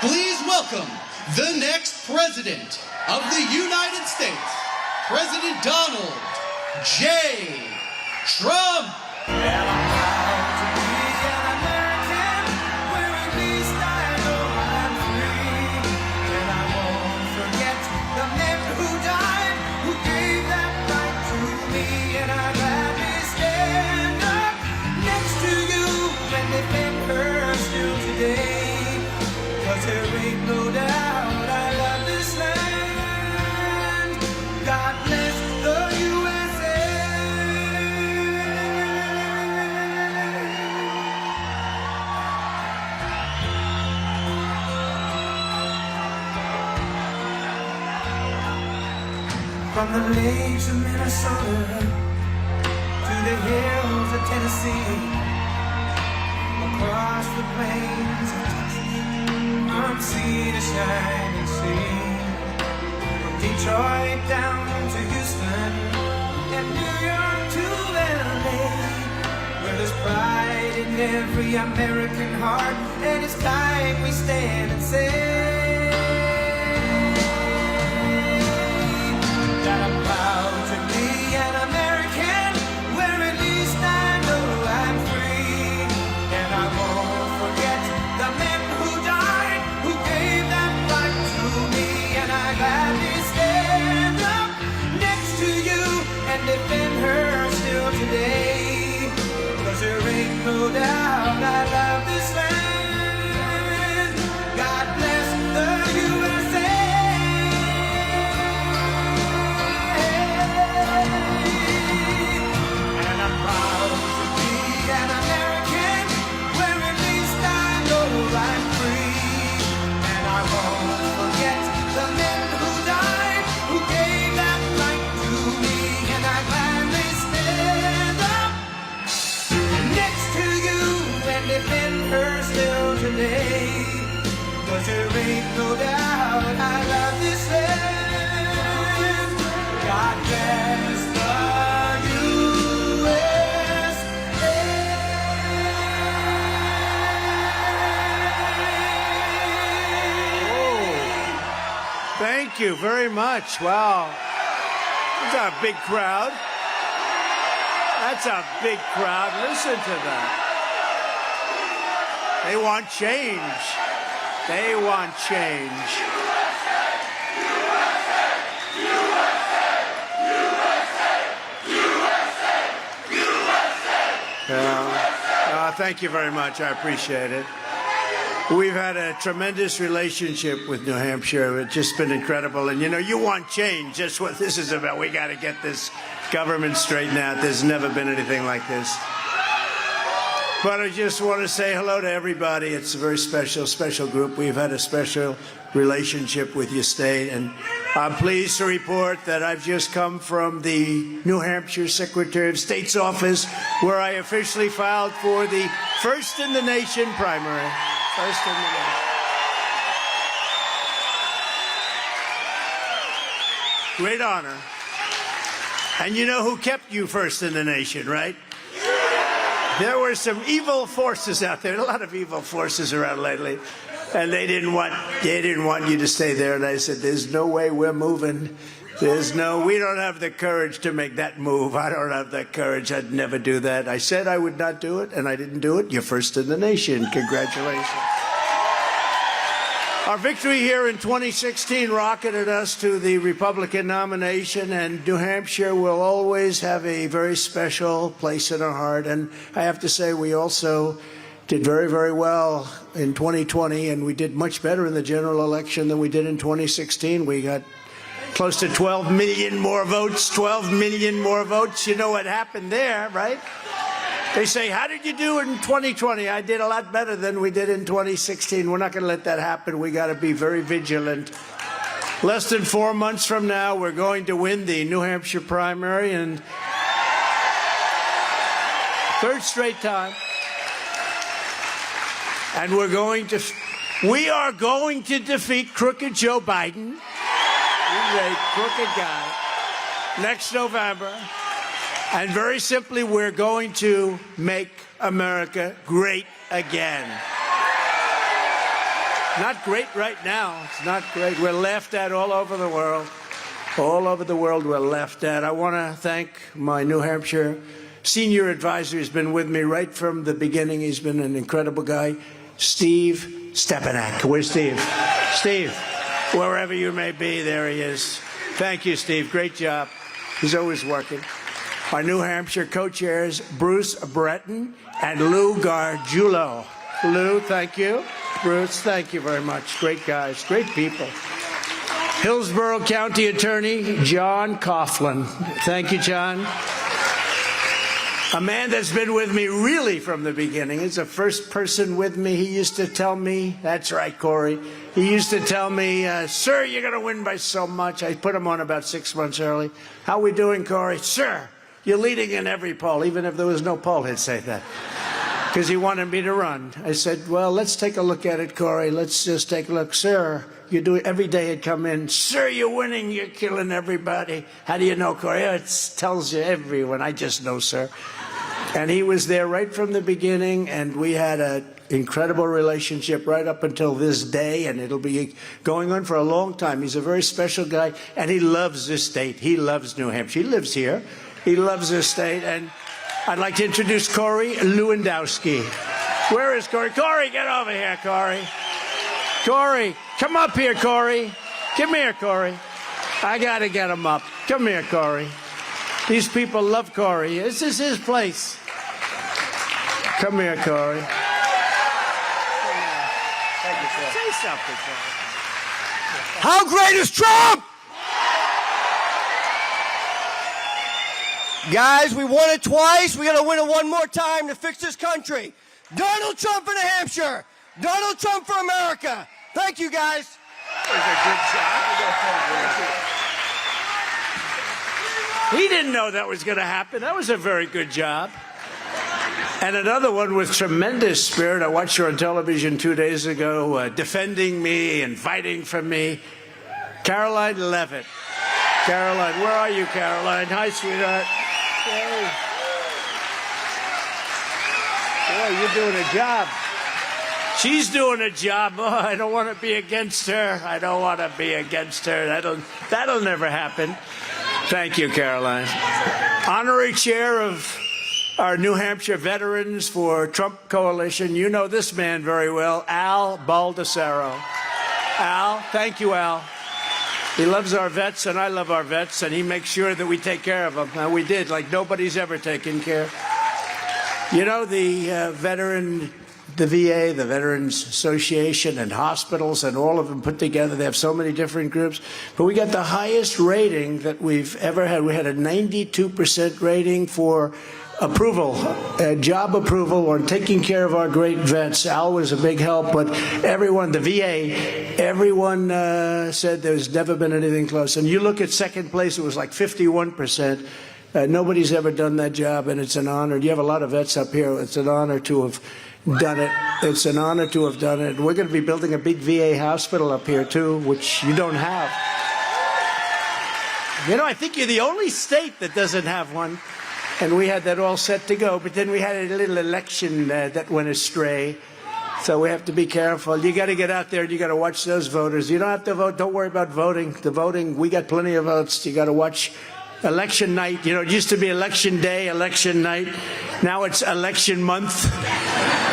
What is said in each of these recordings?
Please welcome the next President of the United States, President Donald J. Trump. There ain't no doubt I love this land. God bless the USA. From the lakes of Minnesota to the hills of Tennessee, across the plains of from sea to shining sea, from Detroit down to Houston, and New York to LA, where there's pride in every American heart, and it's time we stand and say that I'm proud to be an American, where at least I know I'm free, and I won't forget the men who died, who gave that right to me, and I gladly stand up next to you and defend her still today, 'cause there ain't no doubt I love this land. God bless the USA. And I'm proud to be an American, where at least I know I'm free, and I won't forget the men who died, who gave that right to me, and I gladly stand up next to you and defend her still today, 'cause there ain't no doubt I love this land. God bless the USA. Thank you very much. Wow. That's a big crowd. That's a big crowd. Listen to that. They want change. They want change. Thank you very much. I appreciate it. We've had a tremendous relationship with New Hampshire. It's just been incredible. And, you know, you want change. That's what this is about. We got to get this government straightened out. There's never been anything like this. But I just want to say hello to everybody. It's a very special group. We've had a special relationship with your state. And I'm pleased to report that I've just come from the New Hampshire Secretary of State's office, where I officially filed for the first in the nation primary. First in the nation. Great honor. And you know who kept you first in the nation, right? There were some evil forces out there, a lot of evil forces around lately, and they didn't want you to stay there. And I said, there's no way we're moving. We don't have the courage to make that move. I don't have that courage. I'd never do that. I said I would not do it, and I didn't do it. You're first in the nation. Congratulations. Our victory here in 2016 rocketed us to the Republican nomination, and New Hampshire will always have a very special place in our heart. And I have to say, we also did very, very well in 2020, and we did much better in the general election than we did in 2016. We got close to 12 million more votes, 12 million more votes. You know what happened there, right? They say, how did you do in 2020? I did a lot better than we did in 2016. We're not going to let that happen. We got to be very vigilant. Less than 4 months from now, we're going to win the New Hampshire primary, and third straight time. And we are going to defeat crooked Joe Biden. He's a crooked guy. Next November. And very simply, we're going to make America great again. Not great right now. It's not great. We're laughed at all over the world. All over the world we're laughed at. I want to thank my New Hampshire senior advisor. He's been with me right from the beginning. He's been an incredible guy. Steve Stepanek. Where's Steve? Steve, wherever you may be, there he is. Thank you, Steve. Great job. He's always working. Our New Hampshire co-chairs, Bruce Breton and Lou Gargiulo. Lou, thank you. Bruce, thank you very much. Great guys, great people. Hillsborough County Attorney, John Coughlin. Thank you, John. A man that's been with me really from the beginning. He's the first person with me. He used to tell me, that's right, Corey. He used to tell me, sir, you're going to win by so much. I put him on about 6 months early. How we doing, Corey? Sir, you're leading in every poll. Even if there was no poll, he'd say that. Because he wanted me to run. I said, well, let's take a look at it, Corey. Let's just take a look. Sir, you do it every day. He'd come in. Sir, you're winning. You're killing everybody. How do you know, Corey? Oh, it tells you everyone. I just know, sir. And he was there right from the beginning, and we had an incredible relationship right up until this day, and it'll be going on for a long time. He's a very special guy, and he loves this state. He loves New Hampshire. He lives here. He loves this state, and I'd like to introduce Corey Lewandowski. Where is Corey? Corey, get over here, Corey. Corey, come up here, Corey. Come here, Corey. I got to get him up. Come here, Corey. These people love Corey. This is his place. Come here, Corey. Say something, Corey. How great is Trump? Guys, we won it twice. We got to win it one more time to fix this country. Donald Trump for New Hampshire. Donald Trump for America. Thank you, guys. That was a good job. He didn't know that was going to happen. That was a very good job. And another one with tremendous spirit. I watched her on television 2 days ago, defending me and fighting for me. Caroline Levitt. Caroline, where are you, Caroline? Hi, sweetheart. Hey. Boy, you're doing a job. She's doing a job. Oh, I don't want to be against her. I don't want to be against her. That'll never happen. Thank you, Caroline. Honorary chair of our New Hampshire Veterans for Trump Coalition. You know this man very well, Al Baldessaro. Al, thank you, Al. He loves our vets, and I love our vets, and he makes sure that we take care of them. And we did, like nobody's ever taken care. You know, the VA, the Veterans Association, and hospitals, and all of them put together, they have so many different groups. But we got the highest rating that we've ever had. We had a 92% rating for approval, job approval on taking care of our great vets. Al was a big help, but everyone, the VA, everyone said there's never been anything close. And you look at second place, it was like 51%. Nobody's ever done that job, and it's an honor. You have a lot of vets up here. It's an honor to have done it. It's an honor to have done it. We're going to be building a big VA hospital up here, too, which you don't have. You know, I think you're the only state that doesn't have one. And we had that all set to go, but then we had a little election that went astray. So we have to be careful. You got to get out there and you got to watch those voters. You don't have to vote. Don't worry about voting. The voting, we got plenty of votes. You got to watch election night. You know, it used to be election day, election night. Now it's election month.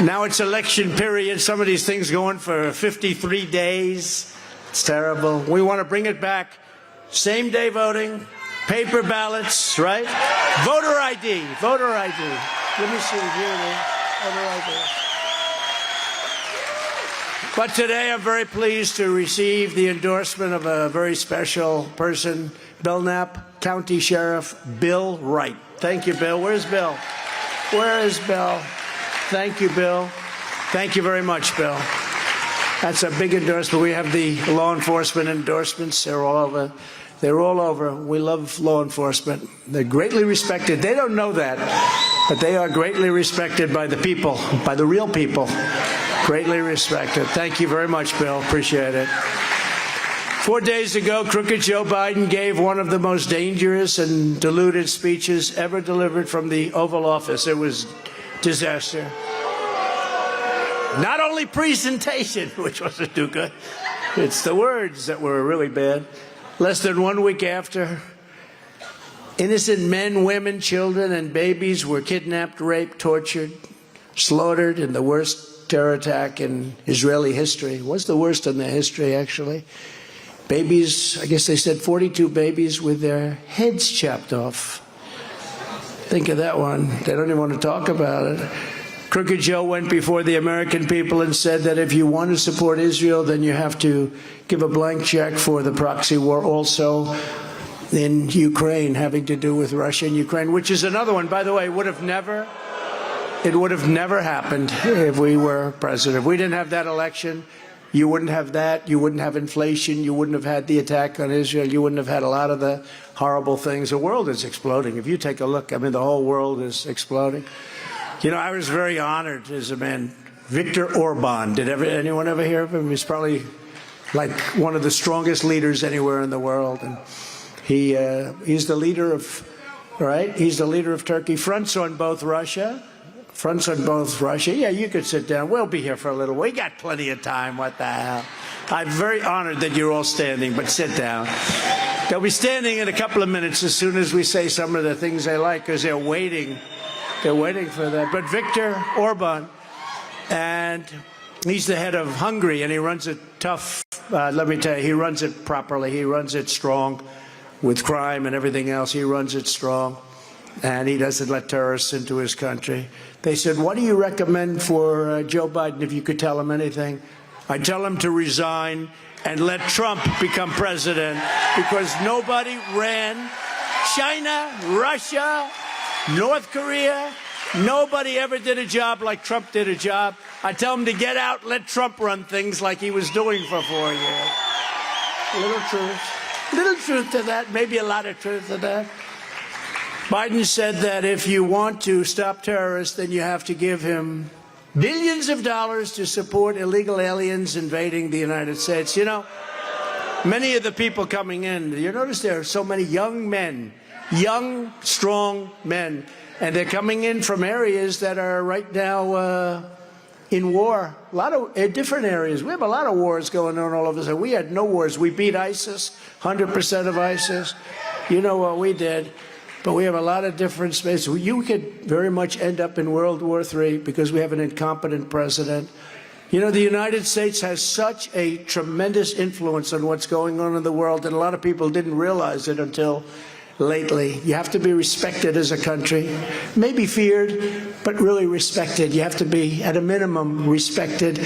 Now it's election period. Some of these things go on for 53 days. It's terrible. We want to bring it back. Same day voting. Paper ballots, right? Voter ID. Voter ID. Let me see. Here it is. Voter ID. But today I'm very pleased to receive the endorsement of a very special person, Belknap County Sheriff Bill Wright. Thank you, Bill. Where's Bill? Where is Bill? Thank you, Bill. Thank you very much, Bill. That's a big endorsement. We have the law enforcement endorsements. They're all over. They're all over. We love law enforcement. They're greatly respected. They don't know that, but they are greatly respected by the people, by the real people. Greatly respected. Thank you very much, Bill. Appreciate it. 4 days ago, crooked Joe Biden gave one of the most dangerous and deluded speeches ever delivered from the Oval Office. It was disaster. Not only presentation, which wasn't too good, it's the words that were really bad. Less than 1 week after, innocent men, women, children, and babies were kidnapped, raped, tortured, slaughtered in the worst terror attack in Israeli history. It was the worst in their history, actually. Babies, I guess they said 42 babies with their heads chopped off. Think of that one. They don't even want to talk about it. Crooked Joe went before the American people and said that if you want to support Israel, then you have to give a blank check for the proxy war also in Ukraine, having to do with Russia and Ukraine, which is another one. By the way, it would have never happened if we were president. If we didn't have that election, you wouldn't have that. You wouldn't have inflation. You wouldn't have had the attack on Israel. You wouldn't have had a lot of the horrible things. The world is exploding. If you take a look, I mean, the whole world is exploding. You know, I was very honored as a man. Viktor Orban. Did anyone ever hear of him? He's probably like one of the strongest leaders anywhere in the world. And he's the leader of, right? He's the leader of Turkey. Fronts on both Russia. Yeah, you could sit down. We'll be here for a little while. We got plenty of time. What the hell? I'm very honored that you're all standing, but sit down. They'll be standing in a couple of minutes as soon as we say some of the things they like, because they're waiting. They're waiting for that. But Viktor Orban, and he's the head of Hungary, and he runs it tough. Let me tell you, he runs it properly. He runs it strong with crime and everything else. He runs it strong, and he doesn't let terrorists into his country. They said, what do you recommend for Joe Biden if you could tell him anything? I'd tell him to resign and let Trump become president, because nobody ran China, Russia, North Korea. Nobody ever did a job like Trump did a job. I tell him to get out, let Trump run things like he was doing for 4 years. Little truth to that, maybe a lot of truth to that. Biden said that if you want to stop terrorists, then you have to give him billions of dollars to support illegal aliens invading the United States. You know, many of the people coming in, you notice there are so many young men, young, strong men, and they're coming in from areas that are right now in war. A lot of different areas. We have a lot of wars going on all over. We had no wars. We beat ISIS, 100% of ISIS. You know what we did. But we have a lot of different spaces. You could very much end up in World War III because we have an incompetent president. You know, the United States has such a tremendous influence on what's going on in the world, and a lot of people didn't realize it until lately. You have to be respected as a country. Maybe feared, but really respected. You have to be, at a minimum, respected.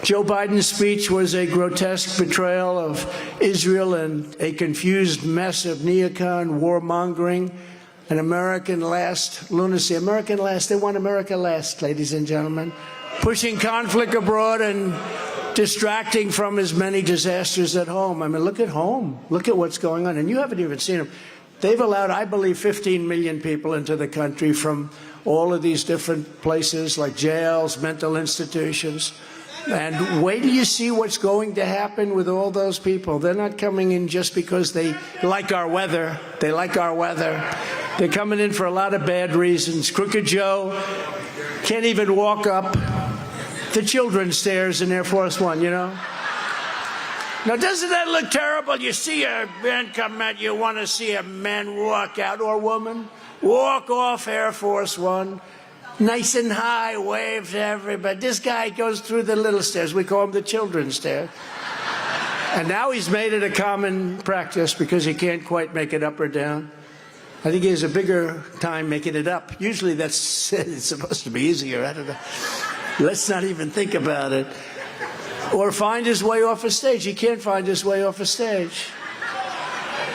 Joe Biden's speech was a grotesque betrayal of Israel and a confused mess of neocon warmongering. An American last lunacy. American last. They want America last, ladies and gentlemen. Pushing conflict abroad and distracting from as many disasters at home. I mean, look at home. Look at what's going on. And you haven't even seen them. They've allowed, I believe, 15 million people into the country from all of these different places like jails, mental institutions. And wait till you see what's going to happen with all those people. They're not coming in just because they like our weather. They like our weather. They're coming in for a lot of bad reasons. Crooked Joe can't even walk up the children's stairs in Air Force One, you know? Now, doesn't that look terrible? You see a man come out, you want to see a man walk out, or woman, walk off Air Force One, nice and high, wave to everybody. This guy goes through the little stairs. We call them the children's stairs. And now he's made it a common practice because he can't quite make it up or down. I think he has a bigger time making it up. Usually that's it's supposed to be easier. I don't know. Let's not even think about it. Or find his way off a stage. He can't find his way off a stage.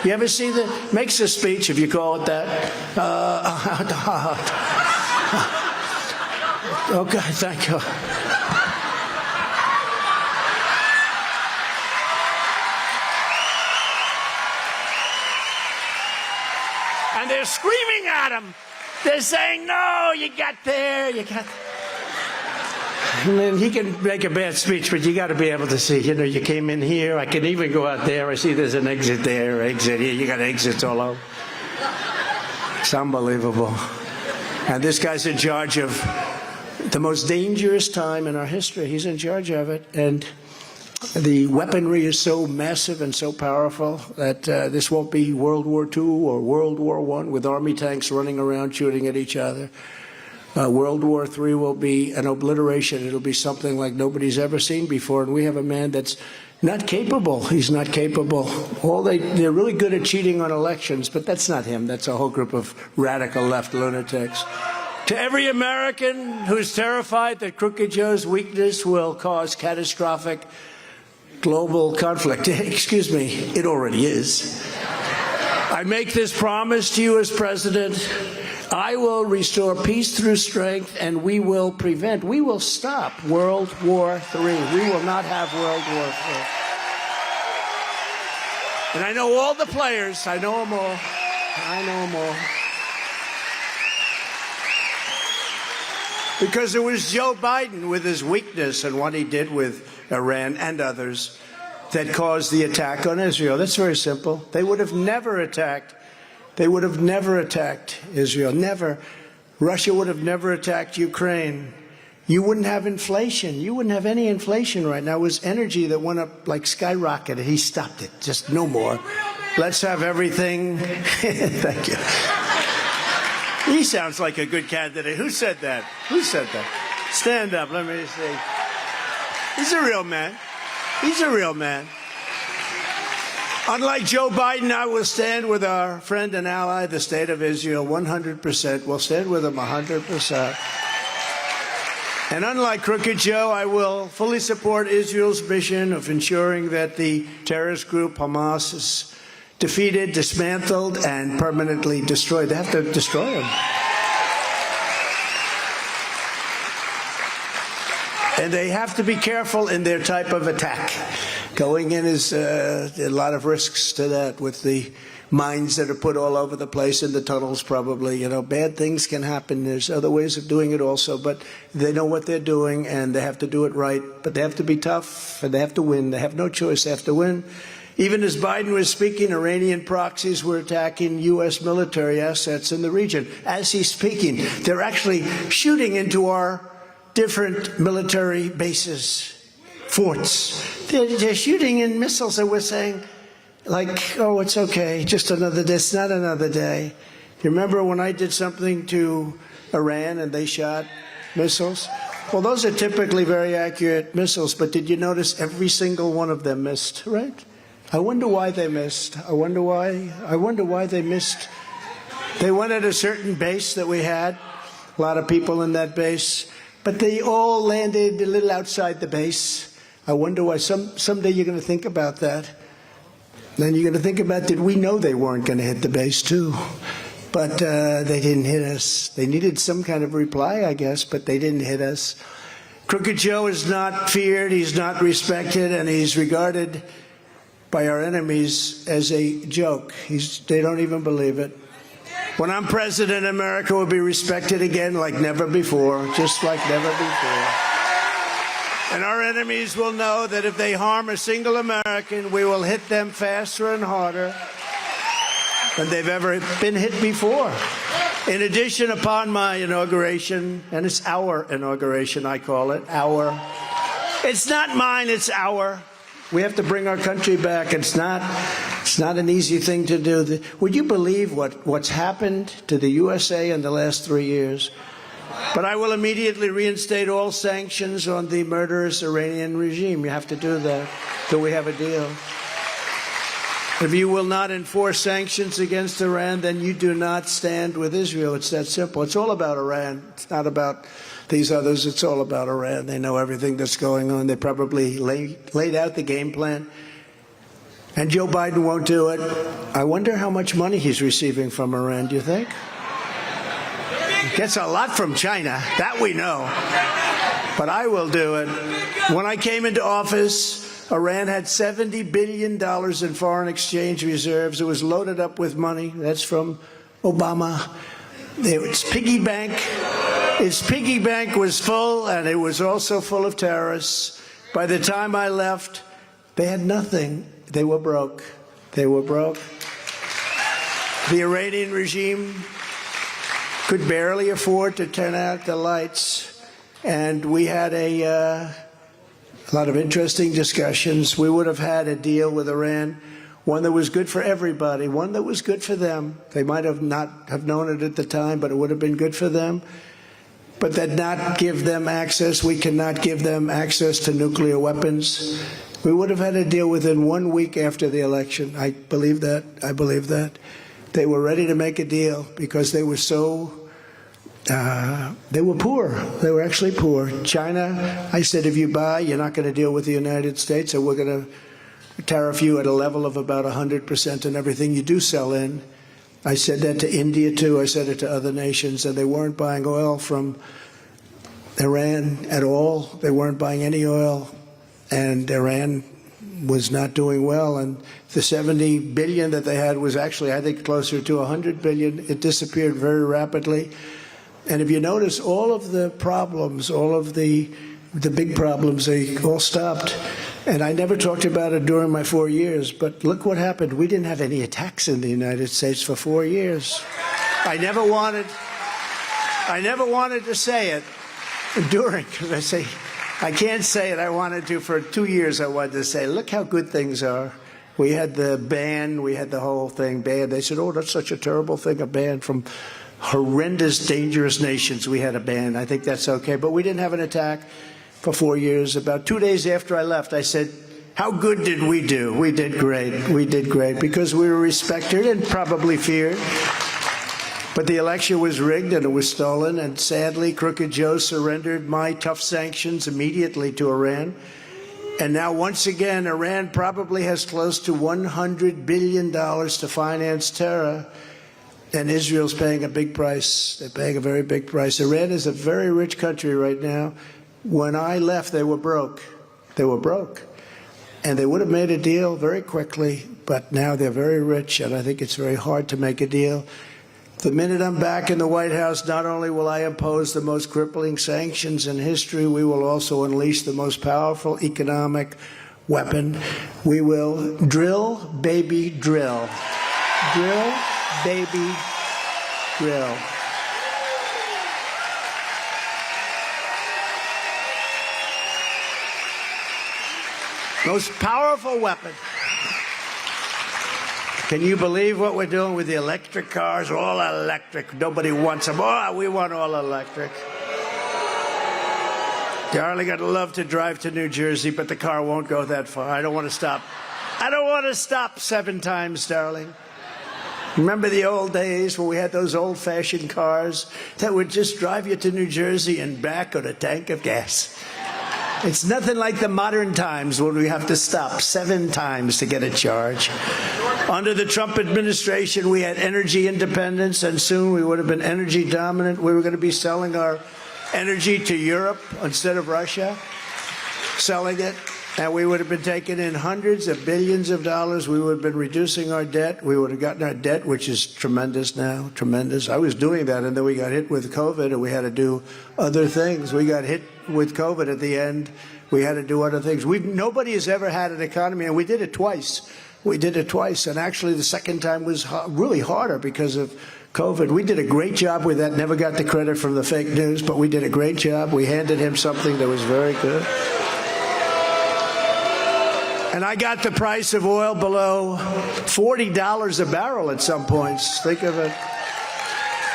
You ever see that? Makes a speech, if you call it that. Okay, thank you. And they're screaming at him. They're saying, no, you got there, you got there. And then he can make a bad speech, but you got to be able to see, you know, you came in here. I can even go out there. I see there's an exit there, exit here. You got exits all over. It's unbelievable. And this guy's in charge of the most dangerous time in our history. He's in charge of it. And the weaponry is so massive and so powerful that this won't be World War II or World War I with army tanks running around shooting at each other. World War III will be an obliteration. It'll be something like nobody's ever seen before. And we have a man that's not capable. He's not capable. They're really good at cheating on elections, but that's not him. That's a whole group of radical left lunatics. To every American who's terrified that Crooked Joe's weakness will cause catastrophic global conflict, excuse me, it already is. I make this promise to you as president. I will restore peace through strength, and we will stop World War III. We will not have World War III. And I know all the players. I know them all. I know them all. Because it was Joe Biden with his weakness and what he did with Iran and others that caused the attack on Israel. That's very simple. They would have never attacked. They would have never attacked Israel. Never. Russia would have never attacked Ukraine. You wouldn't have inflation. You wouldn't have any inflation right now. It was energy that went up like skyrocketed. He stopped it. Just no more. Let's have everything. Thank you. He sounds like a good candidate. Who said that? Who said that? Stand up. Let me see. He's a real man. He's a real man. Unlike Joe Biden, I will stand with our friend and ally, the State of Israel, 100%. We'll stand with him 100%. And unlike Crooked Joe, I will fully support Israel's mission of ensuring that the terrorist group Hamas is defeated, dismantled, and permanently destroyed. They have to destroy them. And they have to be careful in their type of attack. Going in is a lot of risks to that with the mines that are put all over the place in the tunnels probably. You know, bad things can happen. There's other ways of doing it also, but they know what they're doing and they have to do it right. But they have to be tough and they have to win. They have no choice. They have to win. Even as Biden was speaking, Iranian proxies were attacking U.S. military assets in the region. As he's speaking, they're actually shooting into our different military bases, forts. They're shooting in missiles that we're saying, like, oh, it's okay, just another day. It's not another day. You remember when I did something to Iran and they shot missiles? Well, those are typically very accurate missiles, but did you notice every single one of them missed, right? I wonder why they missed. I wonder why they missed. They went at a certain base that we had, a lot of people in that base, but they all landed a little outside the base. I wonder why. Someday you're going to think about that. Then you're going to think about, did we know they weren't going to hit the base too? But they didn't hit us. They needed some kind of reply, I guess, but they didn't hit us. Crooked Joe is not feared, he's not respected, and he's regarded by our enemies as a joke. They don't even believe it. When I'm president, America will be respected again like never before, just like never before. And our enemies will know that if they harm a single American, we will hit them faster and harder than they've ever been hit before. In addition, upon my inauguration, and it's our inauguration, I call it, our. It's not mine, it's our. We have to bring our country back. It's not an easy thing to do. Would you believe what's happened to the USA in the last 3 years? But I will immediately reinstate all sanctions on the murderous Iranian regime. You have to do that till we have a deal. If you will not enforce sanctions against Iran, then you do not stand with Israel. It's that simple. It's all about Iran. It's not about these others. It's all about Iran. They know everything that's going on. They probably laid out the game plan. And Joe Biden won't do it. I wonder how much money he's receiving from Iran, do you think? He gets a lot from China. That we know. But I will do it. When I came into office, Iran had $70 billion in foreign exchange reserves. It was loaded up with money. That's from Obama. Its piggy bank was full, and it was also full of terrorists. By the time I left, they had nothing. They were broke. They were broke. The Iranian regime could barely afford to turn out the lights. And we had a lot of interesting discussions. We would have had a deal with Iran, one that was good for everybody, one that was good for them. They might have not have known it at the time, but it would have been good for them. But that not give them access, we cannot give them access to nuclear weapons. We would have had a deal within 1 week after the election. I believe that. I believe that. They were ready to make a deal because they were so, they were poor. They were actually poor. China, I said, if you buy, you're not going to deal with the United States, so we're going to tariff you at a level of about 100% on everything you do sell in. I said that to India, too. I said it to other nations, and they weren't buying oil from Iran at all. They weren't buying any oil, and Iran was not doing well. And the 70 billion that they had was actually, I think, closer to 100 billion. It disappeared very rapidly. And if you notice, all of the problems, all of the big problems, they all stopped. And I never talked about it during my 4 years, but look what happened. We didn't have any attacks in the United States for 4 years. I never wanted to say it during, because I say, I can't say it. I wanted to, for 2 years I wanted to say, look how good things are. We had the ban, we had the whole thing banned. They said, oh, that's such a terrible thing, a ban from horrendous, dangerous nations. We had a ban. I think that's okay. But we didn't have an attack for 4 years. About 2 days after I left, I said, how good did we do? We did great. We did great because we were respected and probably feared. But the election was rigged and it was stolen, and sadly, Crooked Joe surrendered my tough sanctions immediately to Iran. And now, once again, Iran probably has close to $100 billion to finance terror, and Israel's paying a big price. They're paying a very big price. Iran is a very rich country right now. When I left, they were broke. They were broke. And they would have made a deal very quickly, but now they're very rich, and I think it's very hard to make a deal. The minute I'm back in the White House, not only will I impose the most crippling sanctions in history, we will also unleash the most powerful economic weapon. We will drill, baby, drill. Drill, baby, drill. Most powerful weapon. Can you believe what we're doing with the electric cars? All electric. Nobody wants them. Oh, we want all electric. Darling, I'd love to drive to New Jersey, but the car won't go that far. I don't want to stop. I don't want to stop 7 times, darling. Remember the old days when we had those old-fashioned cars that would just drive you to New Jersey and back on a tank of gas? It's nothing like the modern times when we have to stop 7 times to get a charge. Under the Trump administration, we had energy independence, and soon we would have been energy dominant. We were going to be selling our energy to Europe instead of Russia, selling it. And we would have been taking in hundreds of billions of dollars. We would have been reducing our debt. We would have gotten our debt, which is tremendous now, tremendous. I was doing that, and then we got hit with COVID, and we had to do other things. We got hit with COVID at the end. We had to do other things. Nobody has ever had an economy, and we did it twice. We did it twice, and actually the second time was really harder because of COVID. We did a great job with that. Never got the credit from the fake news, but we did a great job. We handed him something that was very good. And I got the price of oil below $40 a barrel at some points. Think of it.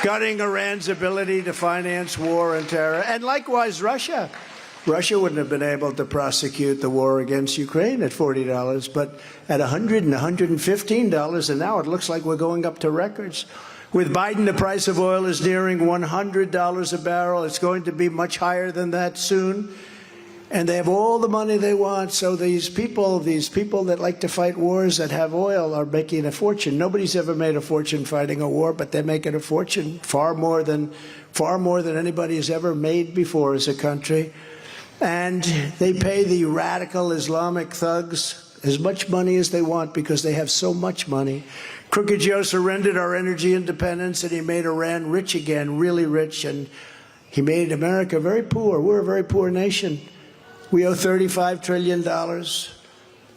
Gutting Iran's ability to finance war and terror. And likewise, Russia. Russia wouldn't have been able to prosecute the war against Ukraine at $40, but at $100 and $115, and now it looks like we're going up to records. With Biden, the price of oil is nearing $100 a barrel. It's going to be much higher than that soon. And they have all the money they want. So these people that like to fight wars that have oil are making a fortune. Nobody's ever made a fortune fighting a war, but they're making a fortune, far more than anybody has ever made before as a country. And they pay the radical Islamic thugs as much money as they want because they have so much money. Crooked Joe surrendered our energy independence, and he made Iran rich again, really rich, and he made America very poor. We're a very poor nation. We owe $35 trillion.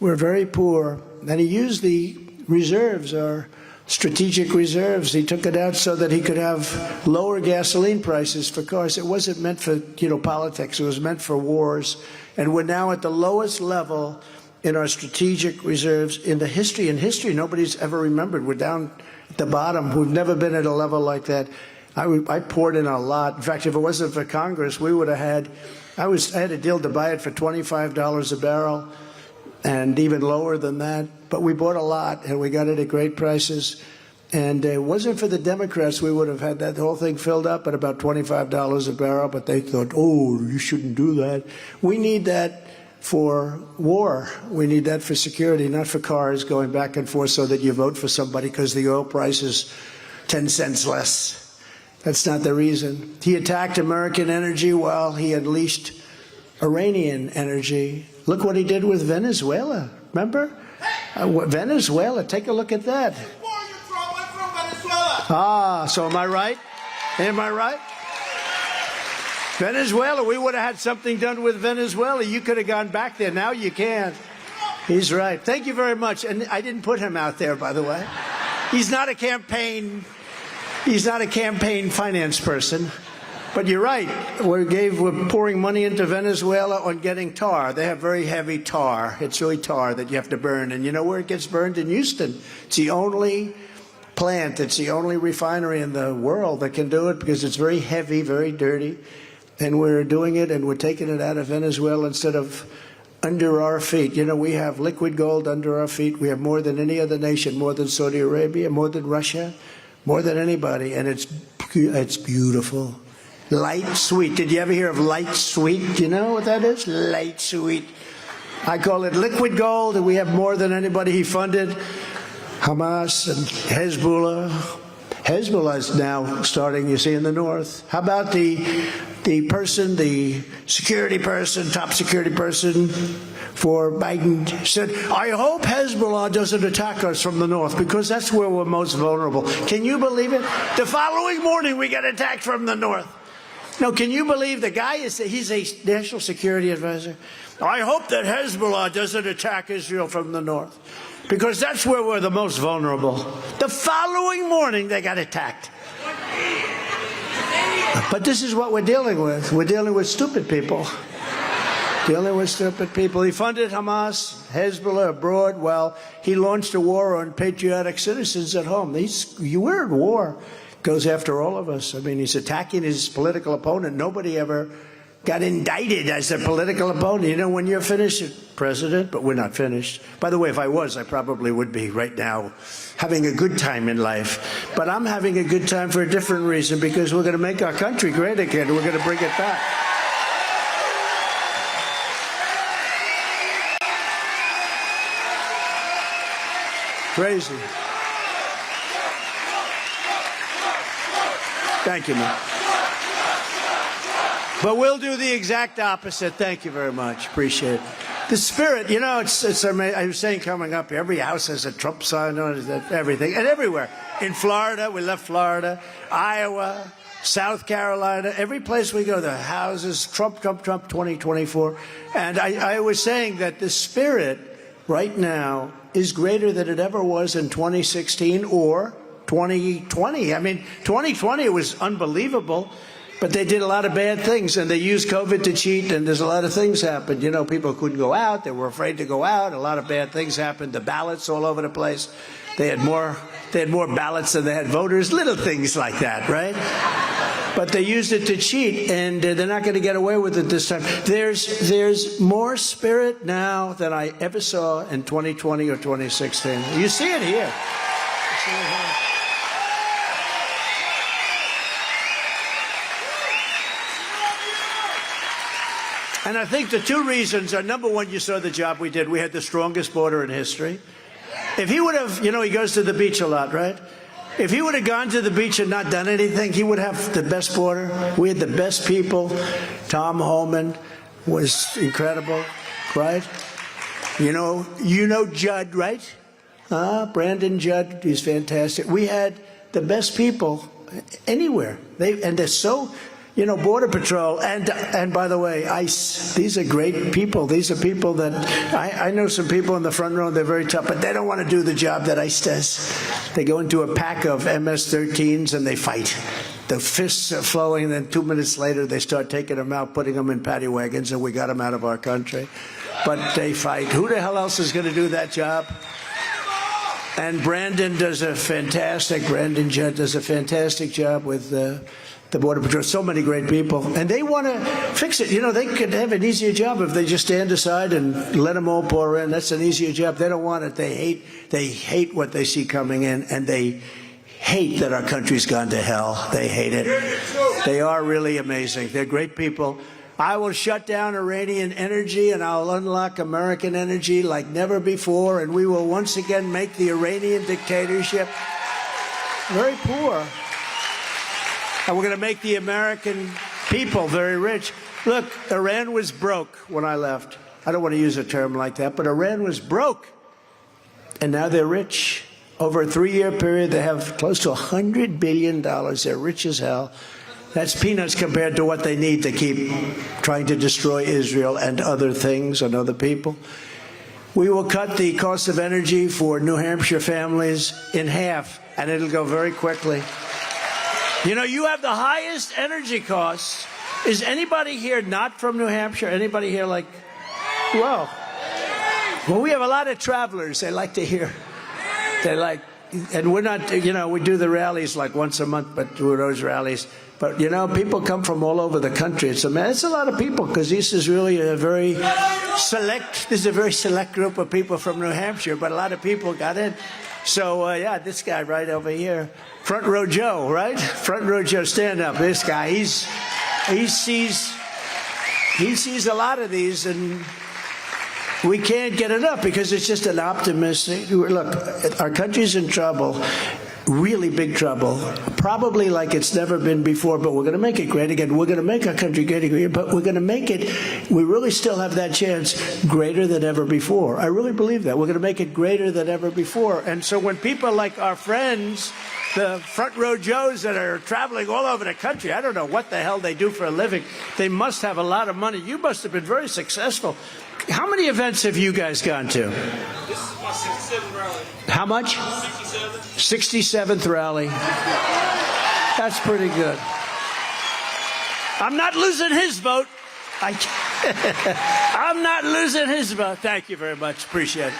We're very poor. And he used the reserves, our strategic reserves. He took it out so that he could have lower gasoline prices for cars. It wasn't meant for, politics. It was meant for wars. And we're now at the lowest level in our strategic reserves in history. In history, nobody's ever remembered. We're down at the bottom. We've never been at a level like that. I poured in a lot. In fact, if it wasn't for Congress, we would have had, I had a deal to buy it for $25 a barrel and even lower than that. But we bought a lot, and we got it at great prices. And it wasn't for the Democrats, we would have had that whole thing filled up at about $25 a barrel. But they thought, oh, you shouldn't do that. We need that for war. We need that for security, not for cars going back and forth so that you vote for somebody because the oil price is 10 cents less. That's not the reason. He attacked American energy while he unleashed Iranian energy. Look what he did with Venezuela. Remember? Venezuela, take a look at that. Ah, so am I right? Am I right? Venezuela, we would have had something done with Venezuela. You could have gone back there. Now you can't. He's right. Thank you very much. And I didn't put him out there, by the way. He's not a campaign finance person. But you're right. We're pouring money into Venezuela on getting tar. They have very heavy tar. It's really tar that you have to burn. And you know where it gets burned? In Houston. It's the only plant, it's the only refinery in the world that can do it because it's very heavy, very dirty. And we're doing it, and we're taking it out of Venezuela instead of under our feet. We have liquid gold under our feet. We have more than any other nation, more than Saudi Arabia, more than Russia, more than anybody. And it's beautiful. Light sweet. Did you ever hear of light sweet? Do you know what that is? Light sweet. I call it liquid gold, and we have more than anybody. He funded Hamas and Hezbollah. Hezbollah is now starting, you see, in the north. How about the security person, top security person for Biden said, I hope Hezbollah doesn't attack us from the north because that's where we're most vulnerable. Can you believe it? The following morning we got attacked from the north. No, can you believe the guy he's a national security advisor? I hope that Hezbollah doesn't attack Israel from the north because that's where we're the most vulnerable. The following morning they got attacked. But this is what we're dealing with. We're dealing with stupid people. Dealing with stupid people. He funded Hamas, Hezbollah abroad. Well, he launched a war on patriotic citizens at home. We're at war. Goes after all of us. I mean, he's attacking his political opponent. Nobody ever got indicted as a political opponent. When you're finished, president, but we're not finished. By the way, if I was, I probably would be right now having a good time in life. But I'm having a good time for a different reason, because we're going to make our country great again. We're going to bring it back. Crazy. Thank you, man. But we'll do the exact opposite. Thank you very much. Appreciate it. The spirit, it's amazing. I was saying coming up, every house has a Trump sign on it, everything. And everywhere. In Florida, we left Florida, Iowa, South Carolina, every place we go, the houses, Trump, Trump, Trump, 2024. And I was saying that the spirit right now is greater than it ever was in 2016 or 2020. I mean, 2020 was unbelievable, but they did a lot of bad things, and they used COVID to cheat, and there's a lot of things happened. People couldn't go out. They were afraid to go out. A lot of bad things happened. The ballots all over the place. They had more ballots than they had voters. Little things like that, right? But they used it to cheat, and they're not going to get away with it this time. There's more spirit now than I ever saw in 2020 or 2016. You see it here. You see it here. And I think the two reasons are, number one, you saw the job we did. We had the strongest border in history. If he would have, he goes to the beach a lot, right? If he would have gone to the beach and not done anything, he would have the best border. We had the best people. Tom Homan was incredible, right? You know Judd, right? Brandon Judd, he's fantastic. We had the best people anywhere. They're so Border Patrol, and by the way, ICE, these are great people. These are people that, I know some people in the front row, they're very tough, but they don't want to do the job that ICE does. They go into a pack of MS-13s and they fight. The fists are flowing, and then 2 minutes later, they start taking them out, putting them in paddy wagons, and we got them out of our country. But they fight. Who the hell else is going to do that job? And Brandon Judd does a fantastic job with the Border Patrol. So many great people. And they want to fix it. They could have an easier job if they just stand aside and let them all pour in. That's an easier job. They don't want it. They hate what they see coming in, and they hate that our country's gone to hell. They hate it. They are really amazing. They're great people. I will shut down Iranian energy, and I'll unlock American energy like never before, and we will once again make the Iranian dictatorship very poor. And we're going to make the American people very rich. Look, Iran was broke when I left. I don't want to use a term like that, but Iran was broke. And now they're rich. Over a 3-year period, they have close to $100 billion. They're rich as hell. That's peanuts compared to what they need to keep trying to destroy Israel and other things and other people. We will cut the cost of energy for New Hampshire families in half, and it'll go very quickly. You have the highest energy costs. Is anybody here not from New Hampshire? Anybody here well, we have a lot of travelers. They like to hear. And we're not, we do the rallies like once a month, but do those rallies. But, people come from all over the country. It's a lot of people, because this is really a very select group of people from New Hampshire, but a lot of people got in. So, this guy right over here, Front Row Joe, right? Front Row Joe, stand up. This guy, he sees a lot of these, and we can't get it up because it's just an optimistic. Look, our country's in trouble, really big trouble, probably like it's never been before, but we're going to make it great again. We're going to make our country great again, but we're going to make it, we really still have that chance, greater than ever before. I really believe that. We're going to make it greater than ever before. And so when people like our friends, the Front Row Joes that are traveling all over the country, I don't know what the hell they do for a living. They must have a lot of money. You must have been very successful. How many events have you guys gone to? This is my 67th rally. How much? 67. 67th rally. That's pretty good. I'm not losing his vote. I'm not losing his vote. Thank you very much. Appreciate it.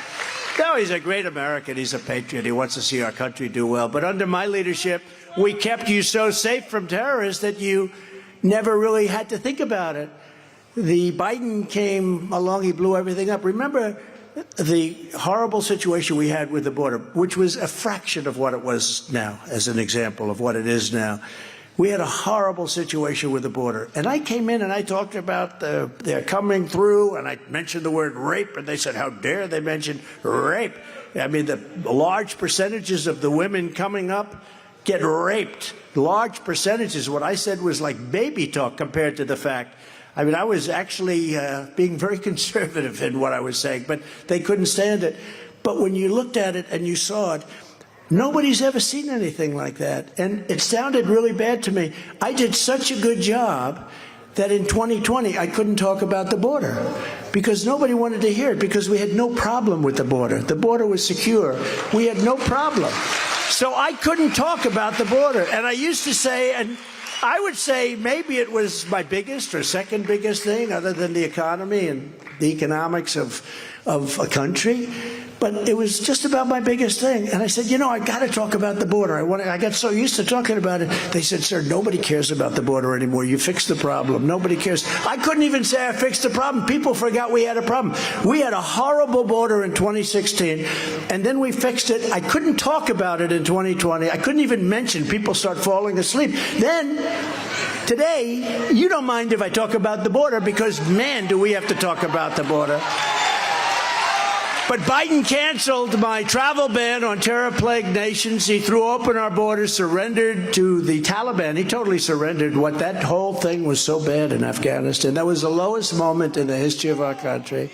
No, he's a great American. He's a patriot. He wants to see our country do well. But under my leadership, we kept you so safe from terrorists that you never really had to think about it. The Biden came along, he blew everything up. Remember the horrible situation we had with the border, which was a fraction of what it was now, as an example of what it is now. We had a horrible situation with the border. And I came in and I talked about their coming through, and I mentioned the word rape, and they said, how dare they mention rape? I mean, the large percentages of the women coming up get raped. Large percentages. What I said was like baby talk compared to the fact. I mean, I was actually being very conservative in what I was saying, but they couldn't stand it. But when you looked at it and you saw it, nobody's ever seen anything like that. And it sounded really bad to me. I did such a good job that in 2020, I couldn't talk about the border because nobody wanted to hear it, because we had no problem with the border. The border was secure. We had no problem. So I couldn't talk about the border. And I used to say, and I would say maybe it was my biggest or second biggest thing other than the economy and the economics of a country. But it was just about my biggest thing. And I said, I got to talk about the border. I got so used to talking about it. They said, sir, nobody cares about the border anymore. You fixed the problem. Nobody cares. I couldn't even say I fixed the problem. People forgot we had a problem. We had a horrible border in 2016, and then we fixed it. I couldn't talk about it in 2020. I couldn't even mention. People start falling asleep. Then today, you don't mind if I talk about the border because, man, do we have to talk about the border. But Biden canceled my travel ban on terror-plagued nations. He threw open our borders, surrendered to the Taliban. He totally surrendered. That whole thing was so bad in Afghanistan. That was the lowest moment in the history of our country.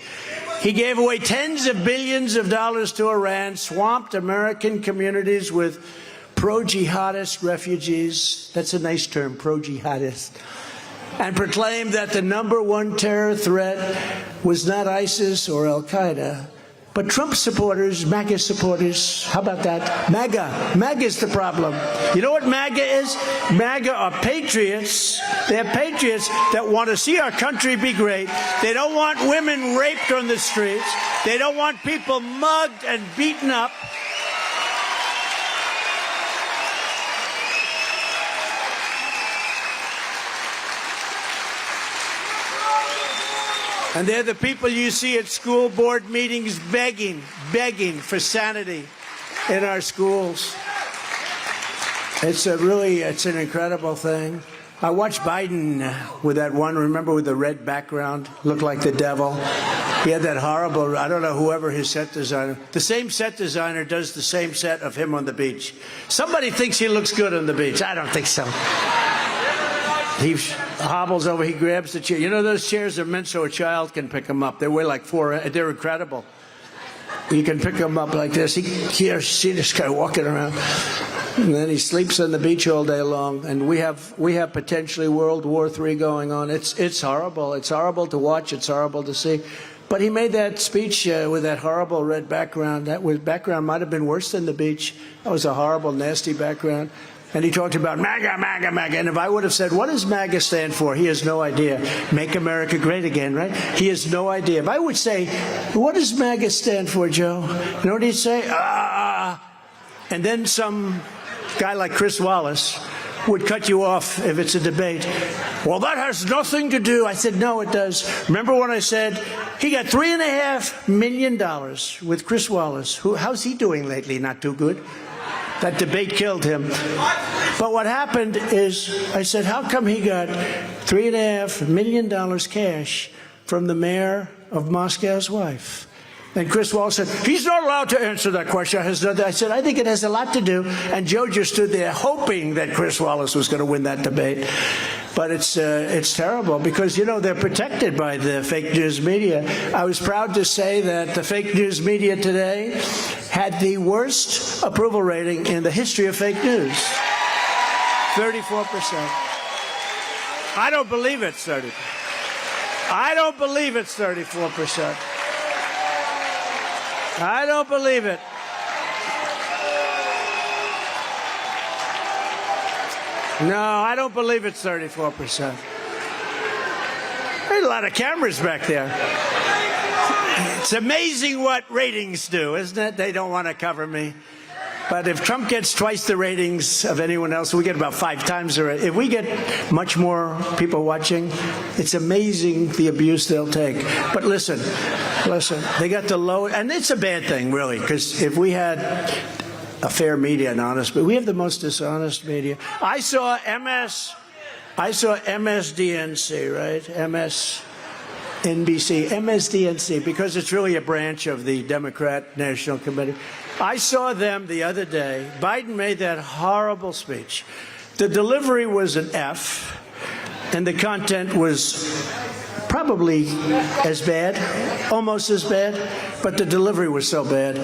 He gave away tens of billions of dollars to Iran, swamped American communities with pro-jihadist refugees. That's a nice term, pro-jihadist. and proclaimed that the #1 terror threat was not ISIS or Al-Qaeda, but Trump supporters, MAGA supporters. How about that? MAGA. MAGA is the problem. You know what MAGA is? MAGA are patriots. They're patriots that want to see our country be great. They don't want women raped on the streets. They don't want people mugged and beaten up. And they're the people you see at school board meetings begging for sanity in our schools. It's an incredible thing. I watched Biden with that one, remember, with the red background, looked like the devil. He had that horrible, I don't know, whoever his set designer. The same set designer does the same set of him on the beach. Somebody thinks he looks good on the beach. I don't think so. He hobbles over, he grabs the chair. You know, those chairs are meant so a child can pick them up. They weigh like 4, they're incredible. You can pick them up like this. You see this guy walking around. And then he sleeps on the beach all day long. And we have potentially World War III going on. It's horrible. It's horrible to watch. It's horrible to see. But he made that speech with that horrible red background. That background might have been worse than the beach. That was a horrible, nasty background. And he talked about MAGA, MAGA, MAGA. And if I would have said, what does MAGA stand for? He has no idea. Make America Great Again, right? He has no idea. If I would say, what does MAGA stand for, Joe? You know what he'd say? And then some guy like Chris Wallace would cut you off if it's a debate. Well, that has nothing to do. I said, no, it does. Remember when I said he got $3.5 million with Chris Wallace? How's he doing lately? Not too good. That debate killed him. But what happened is, I said, how come he got $3.5 million cash from the mayor of Moscow's wife? And Chris Wallace said, he's not allowed to answer that question. I said, I think it has a lot to do. And Joe just stood there hoping that Chris Wallace was going to win that debate. But it's terrible because, you know, they're protected by the fake news media. I was proud to say that the fake news media today had the worst approval rating in the history of fake news. 34%. I don't believe it's 30%. I don't believe it's 34%. I don't believe it. No, I don't believe it's 34%. There's a lot of cameras back there. It's amazing what ratings do, isn't it? They don't want to cover me. But if Trump gets twice the ratings of anyone else, we get about 5 times the ratings. If we get much more people watching, it's amazing the abuse they'll take. But listen, they got the low, and it's a bad thing, really, because if we had a fair media and honest, but we have the most dishonest media. I saw MSDNC, right? MSDNC, because it's really a branch of the Democrat National Committee. I saw them the other day. Biden made that horrible speech. The delivery was an F, and the content was probably as bad, almost as bad, but the delivery was so bad.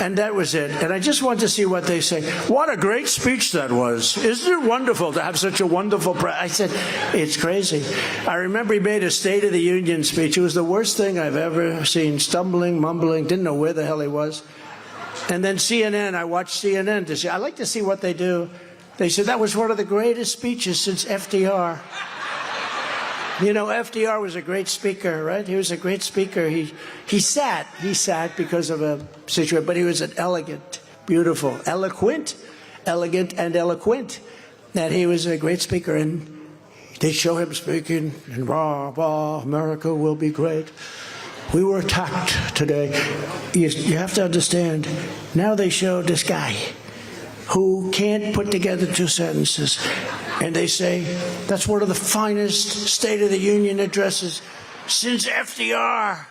And that was it. And I just want to see what they say. What a great speech that was. Isn't it wonderful to have such a wonderful I said, it's crazy. I remember he made a State of the Union speech. It was the worst thing I've ever seen. Stumbling, mumbling, didn't know where the hell he was. And then CNN, I watched CNN to see. I like to see what they do. They said that was one of the greatest speeches since FDR. You know, FDR was a great speaker, right? He was a great speaker. He sat because of a situation, but he was an elegant, beautiful, elegant, and eloquent. That he was a great speaker, and they show him speaking, and rah, rah, America will be great. We were attacked today. You have to understand, now they show this guy who can't put together 2 sentences. And they say, that's one of the finest State of the Union addresses since FDR.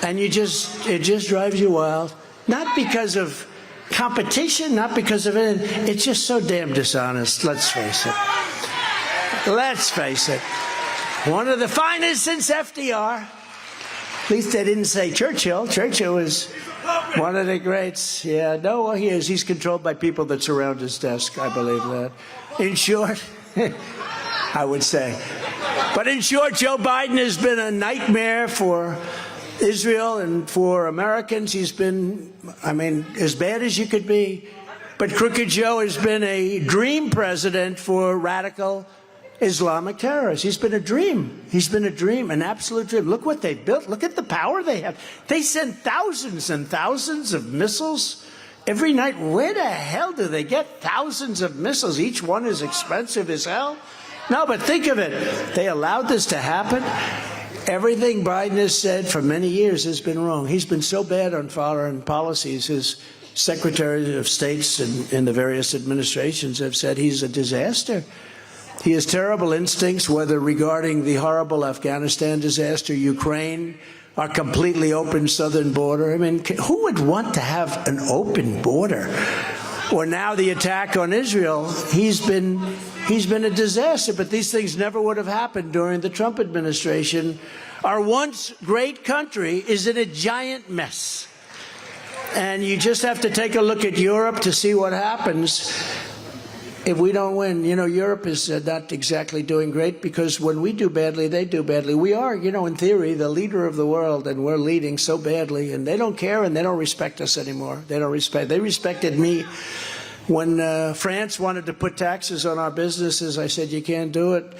And it just drives you wild. Not because of competition, not because of anything. It's just so damn dishonest, let's face it. Let's face it. One of the finest since FDR. At least they didn't say Churchill. Churchill was one of the greats. Yeah, no, he is. He's controlled by people that surround his desk. I believe that. In short, I would say. But in short, Joe Biden has been a nightmare for Israel and for Americans. He's been, as bad as you could be. But Crooked Joe has been a dream president for radical Islamic terrorists. He's been a dream. He's been a dream, an absolute dream. Look what they've built. Look at the power they have. They send thousands and thousands of missiles every night. Where the hell do they get thousands of missiles? Each one is expensive as hell. No, but think of it. They allowed this to happen. Everything Biden has said for many years has been wrong. He's been so bad on foreign policies. His secretaries of states in the various administrations have said he's a disaster. He has terrible instincts, whether regarding the horrible Afghanistan disaster, Ukraine, our completely open southern border. I mean, who would want to have an open border? Or now the attack on Israel. He's been a disaster, but these things never would have happened during the Trump administration. Our once great country is in a giant mess. And you just have to take a look at Europe to see what happens if we don't win. You know, Europe is not exactly doing great, because when we do badly, they do badly. We are, in theory, the leader of the world, and we're leading so badly, and they don't care and they don't respect us anymore. They respected me when France wanted to put taxes on our businesses. I said, you can't do it.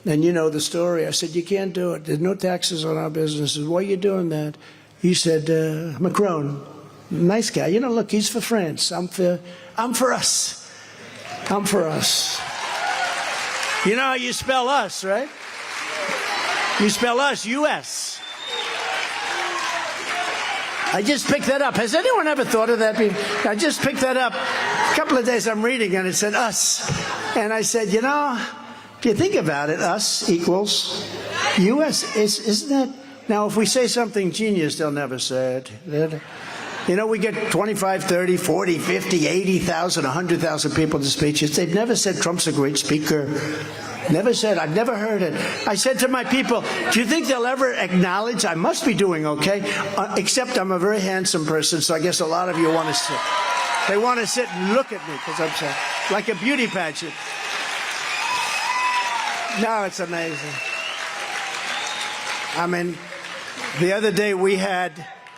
And you know the story. I said, you can't do it. There's no taxes on our businesses. Why are you doing that? He said, Macron, nice guy. Look, he's for France. I'm for us. I'm for us. You know how you spell us, right? You spell us, U.S. I just picked that up. Has anyone ever thought of that? I just picked that up. A couple of days I'm reading and it said us. And I said, if you think about it, us equals U.S. Isn't it? Now, if we say something genius, they'll never say it. We get 25, 30, 40, 50, 80,000, 100,000 people to speeches. They've never said Trump's a great speaker. Never said. I've never heard it. I said to my people, do you think they'll ever acknowledge I must be doing okay? Except I'm a very handsome person, so I guess a lot of you want to sit. They want to sit and look at me because I'm so, like a beauty pageant. No, it's amazing. The other day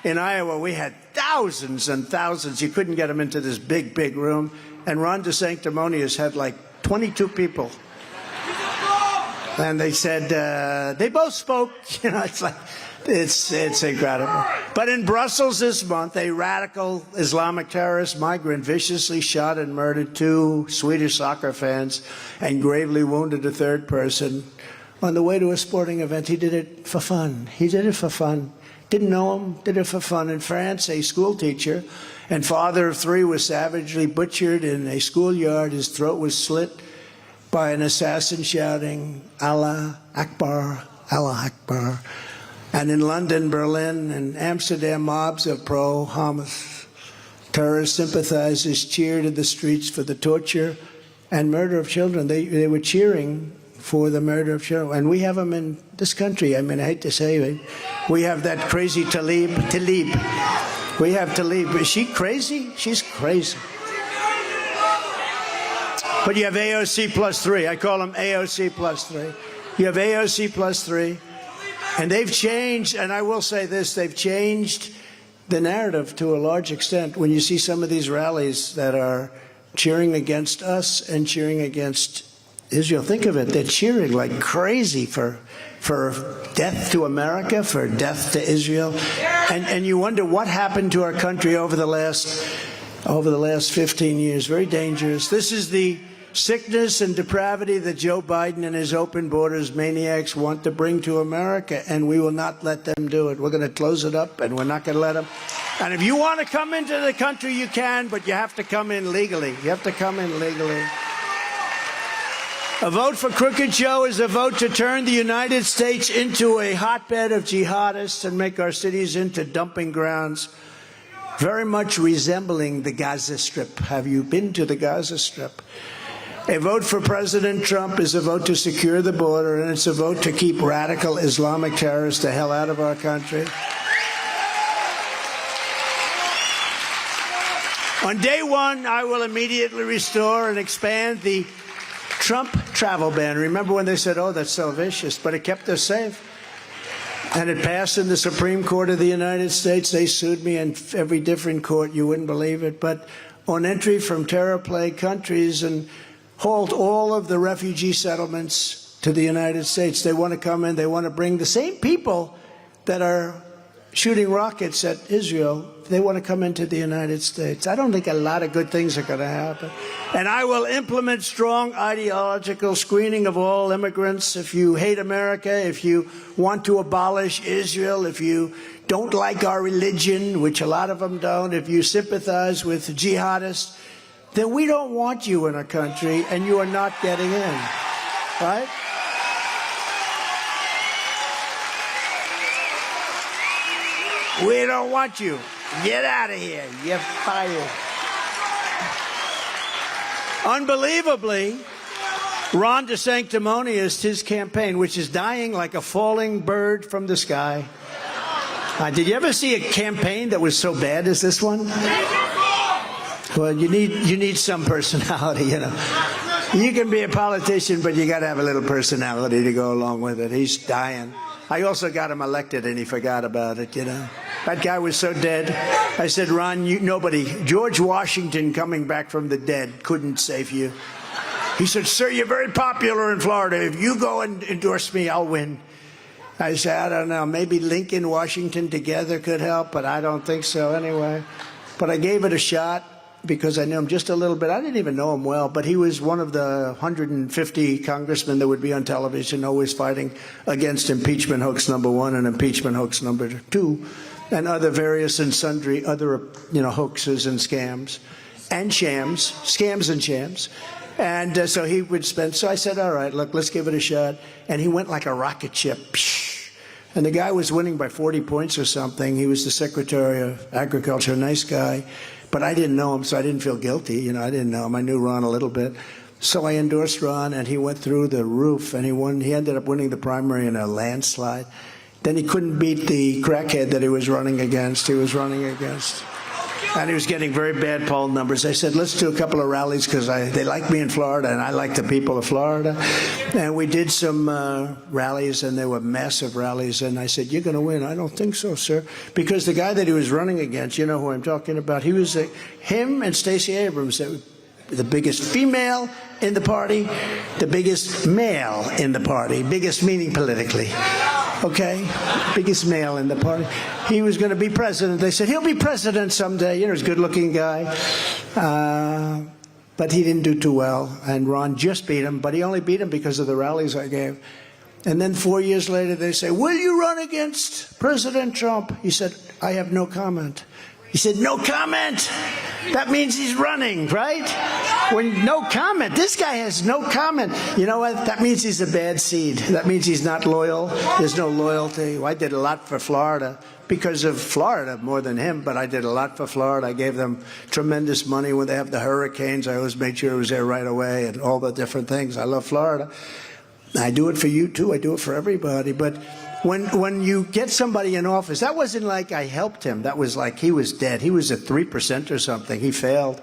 in Iowa, we had thousands and thousands. You couldn't get them into this big, big room. And Ron DeSanctimonious had like 22 people. And they said, they both spoke. It's incredible. But in Brussels this month, a radical Islamic terrorist migrant viciously shot and murdered 2 Swedish soccer fans and gravely wounded a third person on the way to a sporting event. He did it for fun. Didn't know him, did it for fun. In France, a school teacher and father of 3 was savagely butchered in a schoolyard. His throat was slit by an assassin shouting, Allah Akbar, Allah Akbar. And in London, Berlin, and Amsterdam, mobs of pro-Hamas terrorist sympathizers cheered in the streets for the torture and murder of children. They were cheering for the murder of children. And we have them in this country. I hate to say it. We have that crazy Talib. We have Talib. Is she crazy? She's crazy. But you have AOC plus 3. I call them AOC plus 3. You have AOC plus 3. And they've changed, and I will say this, they've changed the narrative to a large extent. When you see some of these rallies that are cheering against us and cheering against Israel, think of it, they're cheering like crazy for death to America, for death to Israel. And you wonder what happened to our country over the last 15 years. Very dangerous. This is the sickness and depravity that Joe Biden and his open borders maniacs want to bring to America, and we will not let them do it. We're going to close it up, and we're not going to let them. And if you want to come into the country, you can, but you have to come in legally. You have to come in legally. A vote for Crooked Joe is a vote to turn the United States into a hotbed of jihadists and make our cities into dumping grounds, very much resembling the Gaza Strip. Have you been to the Gaza Strip? A vote for President Trump is a vote to secure the border, and it's a vote to keep radical Islamic terrorists the hell out of our country. On day 1, I will immediately restore and expand the Trump travel ban. Remember when they said, oh, that's so vicious, but it kept us safe. And it passed in the Supreme Court of the United States. They sued me in every different court. You wouldn't believe it. But on entry from terror-plagued countries and halt all of the refugee settlements to the United States. They want to come in. They want to bring the same people that are shooting rockets at Israel. They want to come into the United States. I don't think a lot of good things are going to happen. And I will implement strong ideological screening of all immigrants. If you hate America, if you want to abolish Israel, if you don't like our religion, which a lot of them don't, if you sympathize with jihadists, then we don't want you in our country, and you are not getting in, right? We don't want you. Get out of here. You're fired. Unbelievably, Ron DeSanctimonious, his campaign, which is dying like a falling bird from the sky. Did you ever see a campaign that was so bad as this one? Well, you need some personality, you know. You can be a politician, but you got to have a little personality to go along with it. He's dying. I also got him elected, and he forgot about it, you know. That guy was so dead. I said, Ron, George Washington coming back from the dead couldn't save you. He said, sir, you're very popular in Florida. If you go and endorse me, I'll win. I said, I don't know, maybe Lincoln, Washington together could help, but I don't think so anyway. But I gave it a shot because I knew him just a little bit. I didn't even know him well, but he was one of the 150 congressmen that would be on television always fighting against impeachment hoax number 1 and impeachment hoax number 2 and other various and sundry other, hoaxes and scams and shams, scams and shams. And so he would spend, so I said, all right, look, let's give it a shot. And he went like a rocket ship. And the guy was winning by 40 points or something. He was the Secretary of Agriculture, a nice guy. But I didn't know him, so I didn't feel guilty. I didn't know him. I knew Ron a little bit. So I endorsed Ron, and he went through the roof, and he won. He ended up winning the primary in a landslide. Then he couldn't beat the crackhead that he was running against. And he was getting very bad poll numbers. I said, let's do a couple of rallies because they like me in Florida and I like the people of Florida. And we did some rallies, and they were massive rallies. And I said, you're going to win. I don't think so, sir. Because the guy that he was running against, you know who I'm talking about, him and Stacey Abrams, the biggest female in the party, the biggest male in the party, biggest meaning politically. Okay, biggest male in the party. He was going to be president. They said, he'll be president someday. He's a good-looking guy. But he didn't do too well. And Ron just beat him, but he only beat him because of the rallies I gave. And then 4 years later, they say, will you run against President Trump? He said, I have no comment. He said, no comment. That means he's running, right? When no comment. This guy has no comment. You know what? That means he's a bad seed. That means he's not loyal. There's no loyalty. I did a lot for Florida because of Florida more than him, but I did a lot for Florida. I gave them tremendous money when they have the hurricanes. I always made sure it was there right away and all the different things. I love Florida. I do it for you, too. I do it for everybody. But when you get somebody in office, that wasn't like I helped him. That was like he was dead. He was at 3% or something. He failed.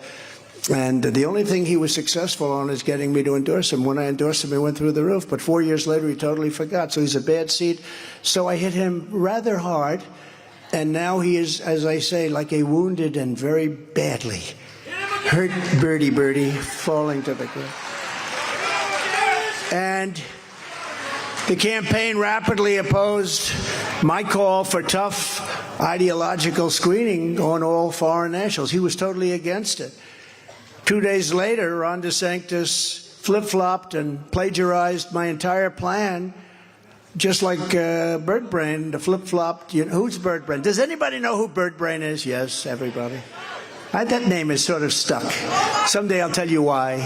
And the only thing he was successful on is getting me to endorse him. When I endorsed him, he went through the roof. But 4 years later, he totally forgot. So he's a bad seed. So I hit him rather hard. And now he is, as I say, like a wounded and very badly hurt birdie falling to the ground. And the campaign rapidly opposed my call for tough ideological screening on all foreign nationals. He was totally against it. 2 days later, Ron DeSantis flip-flopped and plagiarized my entire plan, just like Bird Brain, the flip-flopped. Who's Bird Brain? Does anybody know who Bird Brain is? Yes, everybody. That name is sort of stuck. Someday I'll tell you why.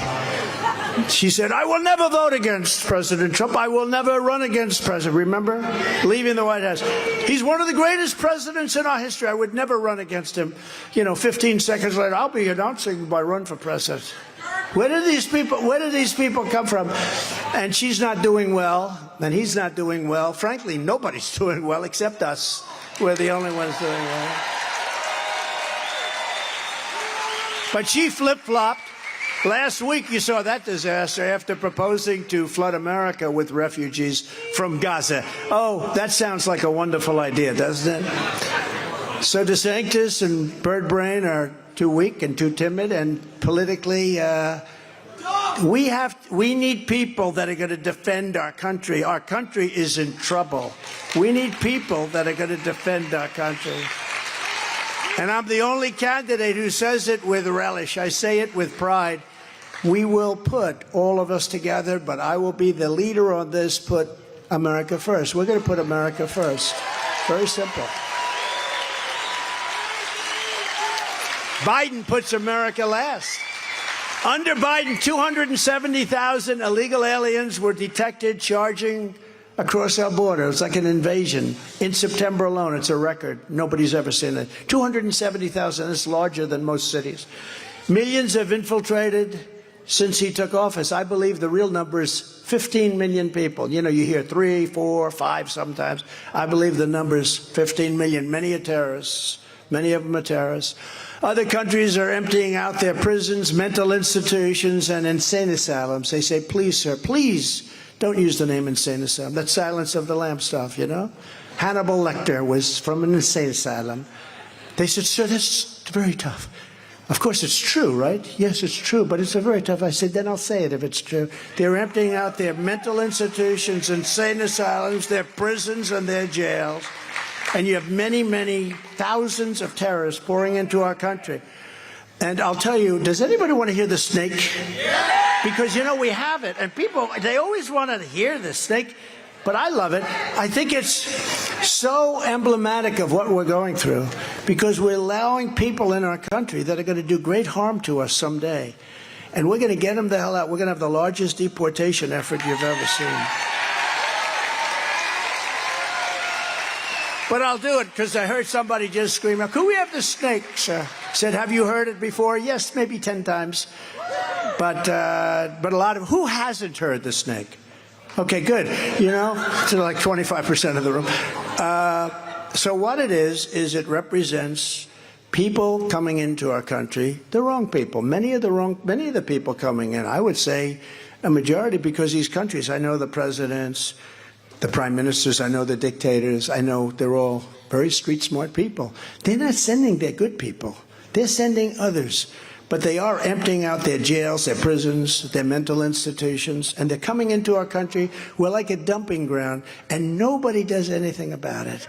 She said, I will never vote against President Trump. I will never run against President. Remember? Leaving the White House. He's one of the greatest presidents in our history. I would never run against him. 15 seconds later, I'll be announcing my run for president. Where do these people come from? And she's not doing well, and he's not doing well. Frankly, nobody's doing well except us. We're the only ones doing well. But she flip-flopped. Last week you saw that disaster after proposing to flood America with refugees from Gaza. Oh, that sounds like a wonderful idea, doesn't it? So DeSantis and Birdbrain are too weak and too timid, and politically, we need people that are going to defend our country. Our country is in trouble. We need people that are going to defend our country. And I'm the only candidate who says it with relish. I say it with pride. We will put all of us together, but I will be the leader on this. Put America first. We're going to put America first. Very simple. Biden puts America last. Under Biden, 270,000 illegal aliens were detected charging across our border. It's like an invasion. In September alone, it's a record. Nobody's ever seen it. 270,000. It's larger than most cities. Millions have infiltrated since he took office. I believe the real number is 15 million people. You know, you hear 3, 4, 5 sometimes. I believe the number is 15 million. Many are terrorists. Many of them are terrorists. Other countries are emptying out their prisons, mental institutions, and insane asylums. They say, please, sir, please don't use the name insane asylum. That's Silence of the Lambs stuff, you know? Hannibal Lecter was from an insane asylum. They said, sir, that's very tough. Of course, it's true, right? Yes, it's true, but it's a very tough. I said, then I'll say it if it's true. They're emptying out their mental institutions, insane asylums, their prisons, and their jails. And you have many, many thousands of terrorists pouring into our country. And I'll tell you, does anybody want to hear the snake? Because, you know, we have it. And people, they always want to hear the snake. But I love it. I think it's so emblematic of what we're going through. Because we're allowing people in our country that are going to do great harm to us someday. And we're going to get them the hell out. We're going to have the largest deportation effort you've ever seen. But I'll do it because I heard somebody just scream, could we have the snake, sir? Said, have you heard it before? Yes, maybe 10 times. But a lot of, who hasn't heard the snake? Okay, good. You know, it's like 25% of the room. So what it is it represents people coming into our country, the wrong people. Many of the people coming in, I would say a majority, because these countries, I know the presidents, the prime ministers, I know the dictators, I know they're all very street smart people. They're not sending their good people. They're sending others. But they are emptying out their jails, their prisons, their mental institutions, and they're coming into our country. We're like a dumping ground, and nobody does anything about it.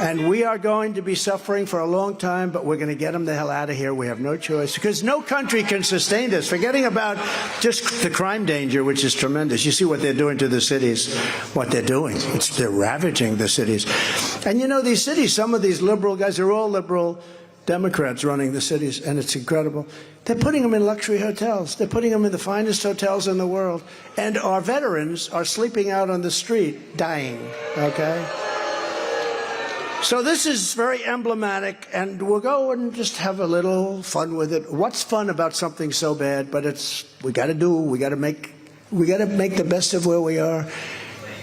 And we are going to be suffering for a long time, but we're going to get them the hell out of here. We have no choice, because no country can sustain this. Forgetting about just the crime danger, which is tremendous. You see what they're doing to the cities, what they're doing. They're ravaging the cities. And you know, these cities, some of these liberal guys, they're all liberal Democrats running the cities, and it's incredible. They're putting them in luxury hotels. They're putting them in the finest hotels in the world. And our veterans are sleeping out on the street, dying, okay? So this is very emblematic, and we'll go and just have a little fun with it. What's fun about something so bad? But we got to make the best of where we are.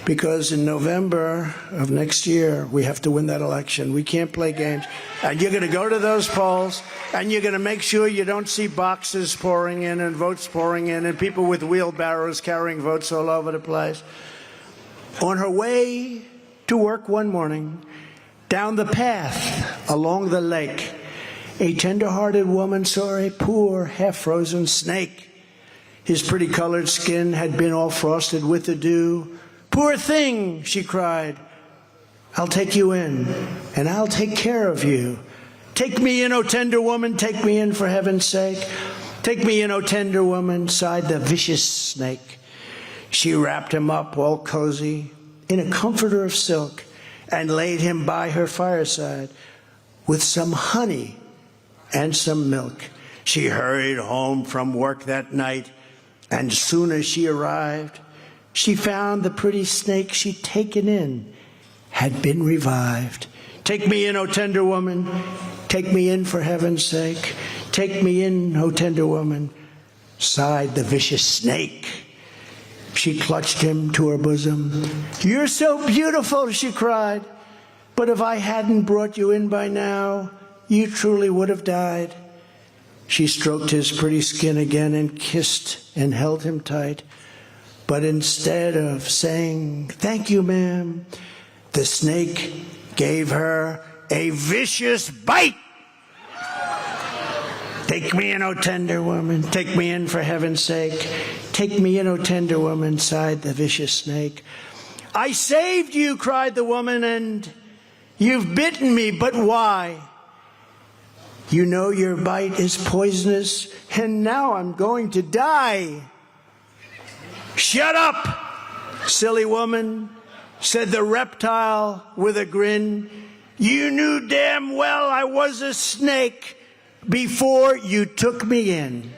Because in November of next year, we have to win that election. We can't play games. And you're going to go to those polls, and you're going to make sure you don't see boxes pouring in and votes pouring in and people with wheelbarrows carrying votes all over the place. On her way to work one morning, down the path along the lake, a tender-hearted woman saw a poor, half-frozen snake. His pretty colored skin had been all frosted with the dew. Poor thing, she cried. I'll take you in, and I'll take care of you. Take me in, O tender woman, take me in for heaven's sake. Take me in, O tender woman, sighed the vicious snake. She wrapped him up all cozy in a comforter of silk and laid him by her fireside with some honey and some milk. She hurried home from work that night, and soon as she arrived, she found the pretty snake she'd taken in had been revived. Take me in, O tender woman. Take me in for heaven's sake. Take me in, O tender woman, sighed the vicious snake. She clutched him to her bosom. You're so beautiful, she cried. But if I hadn't brought you in by now, you truly would have died. She stroked his pretty skin again and kissed and held him tight. But instead of saying, "Thank you, ma'am," the snake gave her a vicious bite. "Take me in, O tender woman. Take me in, for heaven's sake. Take me in, O tender woman," sighed the vicious snake. "I saved you," cried the woman, "and you've bitten me, but why? You know your bite is poisonous, and now I'm going to die." "Shut up, silly woman," said the reptile with a grin. "You knew damn well I was a snake before you took me in."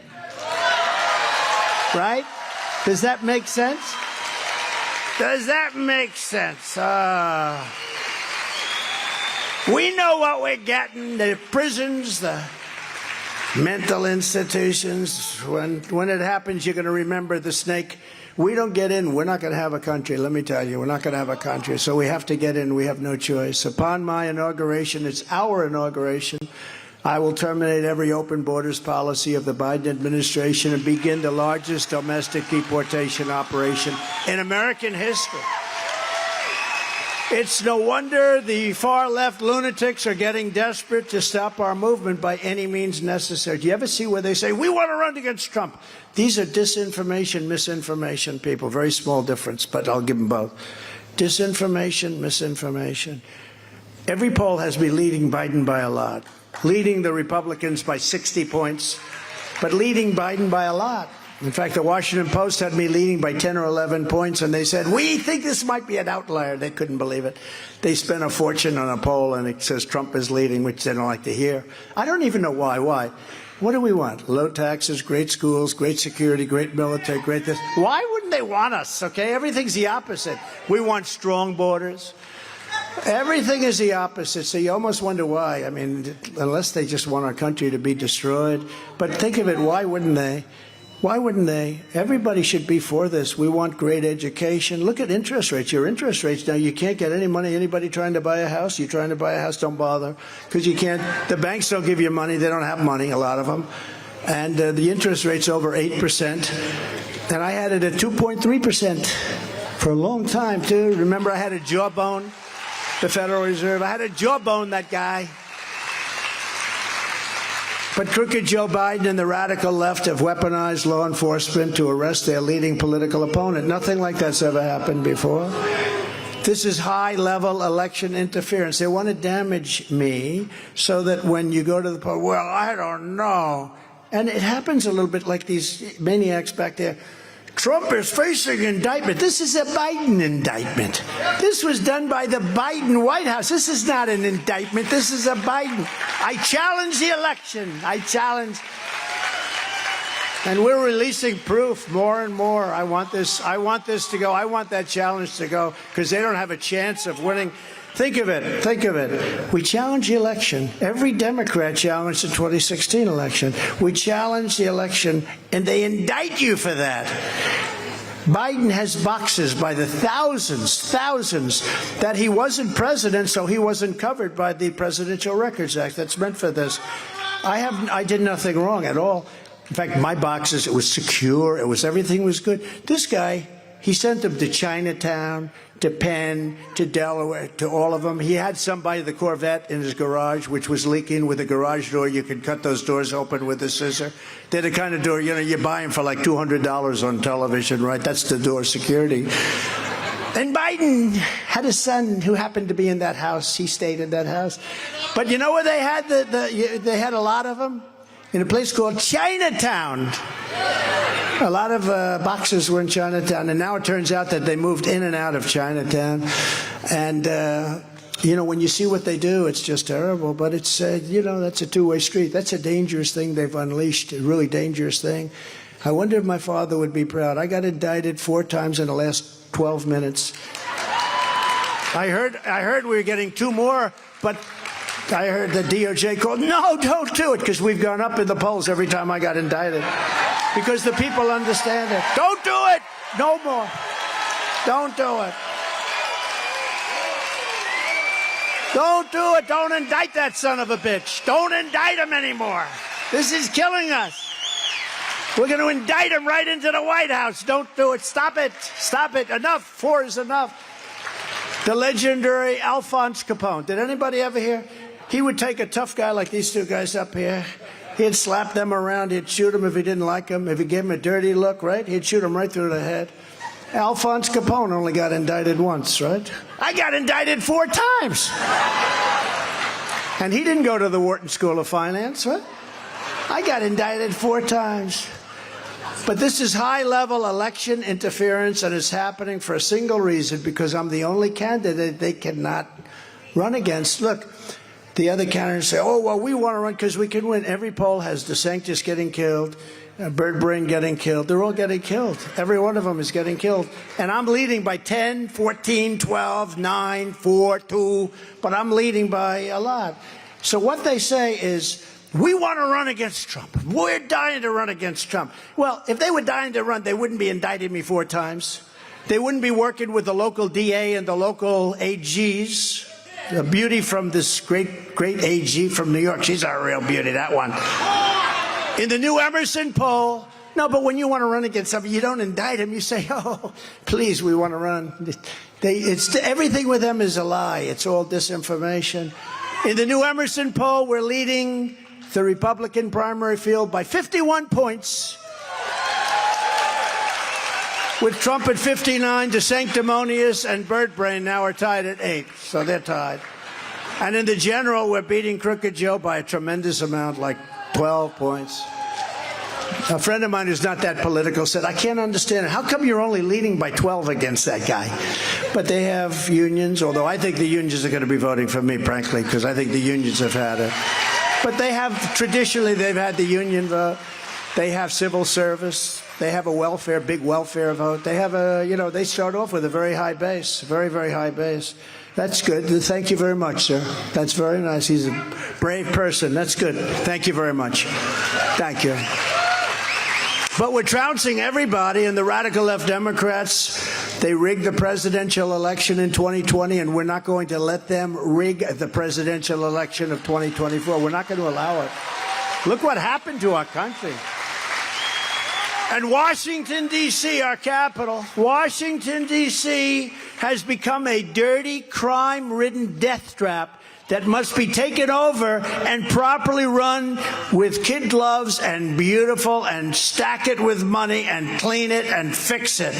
Right? Does that make sense? Does that make sense? We know what we're getting. The prisons, the mental institutions. When it happens, you're going to remember the snake. We don't get in, we're not going to have a country. Let me tell you, we're not going to have a country. So we have to get in. We have no choice. Upon my inauguration, it's our inauguration, I will terminate every open borders policy of the Biden administration and begin the largest domestic deportation operation in American history. It's no wonder the far-left lunatics are getting desperate to stop our movement by any means necessary. Do you ever see where they say, "We want to run against Trump"? These are disinformation, misinformation people. Very small difference, but I'll give them both. Disinformation, misinformation. Every poll has me leading Biden by a lot. Leading the Republicans by 60 points, but leading Biden by a lot. In fact, the Washington Post had me leading by 10 or 11 points, and they said, "We think this might be an outlier." They couldn't believe it. They spent a fortune on a poll, and it says Trump is leading, which they don't like to hear. I don't even know why. Why? What do we want? Low taxes, great schools, great security, great military, great this. Why wouldn't they want us, okay? Everything's the opposite. We want strong borders. Everything is the opposite, so you almost wonder why. I mean, unless they just want our country to be destroyed. But think of it, why wouldn't they? Why wouldn't they? Everybody should be for this. We want great education. Look at interest rates. Your interest rates now, you can't get any money. Anybody trying to buy a house? You're trying to buy a house, don't bother. Because you can't, the banks don't give you money. They don't have money, a lot of them. And the interest rate's over 8%. And I had it at 2.3% for a long time, too. Remember, I had a jawbone, the Federal Reserve. I had a jawbone, that guy. But crooked Joe Biden and the radical left have weaponized law enforcement to arrest their leading political opponent. Nothing like that's ever happened before. This is high-level election interference. They want to damage me so that when you go to the poll, well, I don't know. And it happens a little bit like these maniacs back there. Trump is facing indictment. This is a Biden indictment. This was done by the Biden White House. This is not an indictment. This is a Biden. I challenge the election. I challenge. And we're releasing proof more and more. I want this to go. I want that challenge to go because they don't have a chance of winning. Think of it. Think of it. We challenge the election. Every Democrat challenged the 2016 election. We challenge the election, and they indict you for that. Biden has boxes by the thousands that he wasn't president, so he wasn't covered by the Presidential Records Act. That's meant for this. I did nothing wrong at all. In fact, my boxes, it was secure. It was, everything was good. This guy, he sent them to Chinatown, to Penn, to Delaware, to all of them. He had somebody, the Corvette, in his garage, which was leaking with a garage door. You could cut those doors open with a scissor. They're the kind of door, you know, you buy them for like $200 on television, right? That's the door security. And Biden had a son who happened to be in that house. He stayed in that house. But you know where they had they had a lot of them? In a place called Chinatown. A lot of boxes were in Chinatown, and now it turns out that they moved in and out of Chinatown. And, you know, when you see what they do, it's just terrible. But it's, you know, that's a two-way street. That's a dangerous thing they've unleashed, a really dangerous thing. I wonder if my father would be proud. I got indicted 4 times in the last 12 minutes. I heard we were getting 2 more, but I heard the DOJ called, no, don't do it, because we've gone up in the polls every time I got indicted. Because the people understand it. Don't do it! No more. Don't do it. Don't do it. Don't indict that son of a bitch. Don't indict him anymore. This is killing us. We're going to indict him right into the White House. Don't do it. Stop it. Stop it. Enough. 4 is enough. The legendary Alphonse Capone. Did anybody ever hear? He would take a tough guy like these two guys up here. He'd slap them around. He'd shoot him if he didn't like him. If he gave him a dirty look, right? He'd shoot him right through the head. Alphonse Capone only got indicted once, right? I got indicted 4 times. And he didn't go to the Wharton School of Finance, right? I got indicted 4 times. But this is high-level election interference, and it's happening for a single reason, because I'm the only candidate they cannot run against. Look, the other candidates say, oh, well, we want to run because we can win. Every poll has DeSantis getting killed, Bird Brain getting killed. They're all getting killed. Every one of them is getting killed. And I'm leading by 10, 14, 12, 9, 4, 2, but I'm leading by a lot. So what they say is, we want to run against Trump. We're dying to run against Trump. Well, if they were dying to run, they wouldn't be indicting me 4 times. They wouldn't be working with the local DA and the local AGs. A beauty from this great AG from New York. She's a real beauty, that one. In the new Emerson poll. No, but when you want to run against somebody, you don't indict him. You say, oh, please, we want to run. Everything with them is a lie. It's all disinformation. In the new Emerson poll, we're leading the Republican primary field by 51 points. With Trump at 59, DeSanctimonious and Bird Brain now are tied at 8. So they're tied. And in the general, we're beating Crooked Joe by a tremendous amount, like 12 points. A friend of mine who's not that political said, I can't understand it. How come you're only leading by 12 against that guy? But they have unions, although I think the unions are going to be voting for me, frankly, because I think the unions have had it. But they have, traditionally, they've had the union vote. They have civil service. They have a big welfare vote. They have they start off with a very high base, very, very high base. That's good. Thank you very much, sir. That's very nice. He's a brave person. That's good. Thank you very much. Thank you. But we're trouncing everybody, and the radical left Democrats, they rigged the presidential election in 2020, and we're not going to let them rig the presidential election of 2024. We're not going to allow it. Look what happened to our country. And Washington, D.C., our capital, Washington, D.C. has become a dirty, crime-ridden death trap that must be taken over and properly run with kid gloves and beautiful, and stack it with money and clean it and fix it.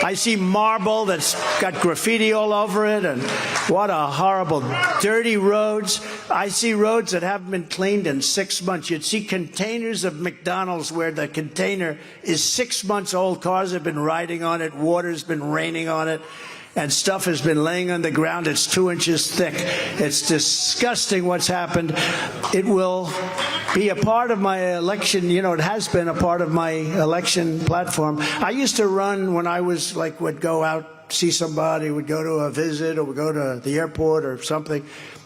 I see marble that's got graffiti all over it, and what a horrible, dirty roads. I see roads that haven't been cleaned in 6 months. You'd see containers of McDonald's where the container is 6 months old. Cars have been riding on it. Water's been raining on it. And stuff has been laying on the ground. It's 2 inches thick. It's disgusting what's happened. It will be a part of my election. You know, it has been a part of my election platform. I used to run when I was would go out, see somebody, would go to a visit, or would go to the airport or something.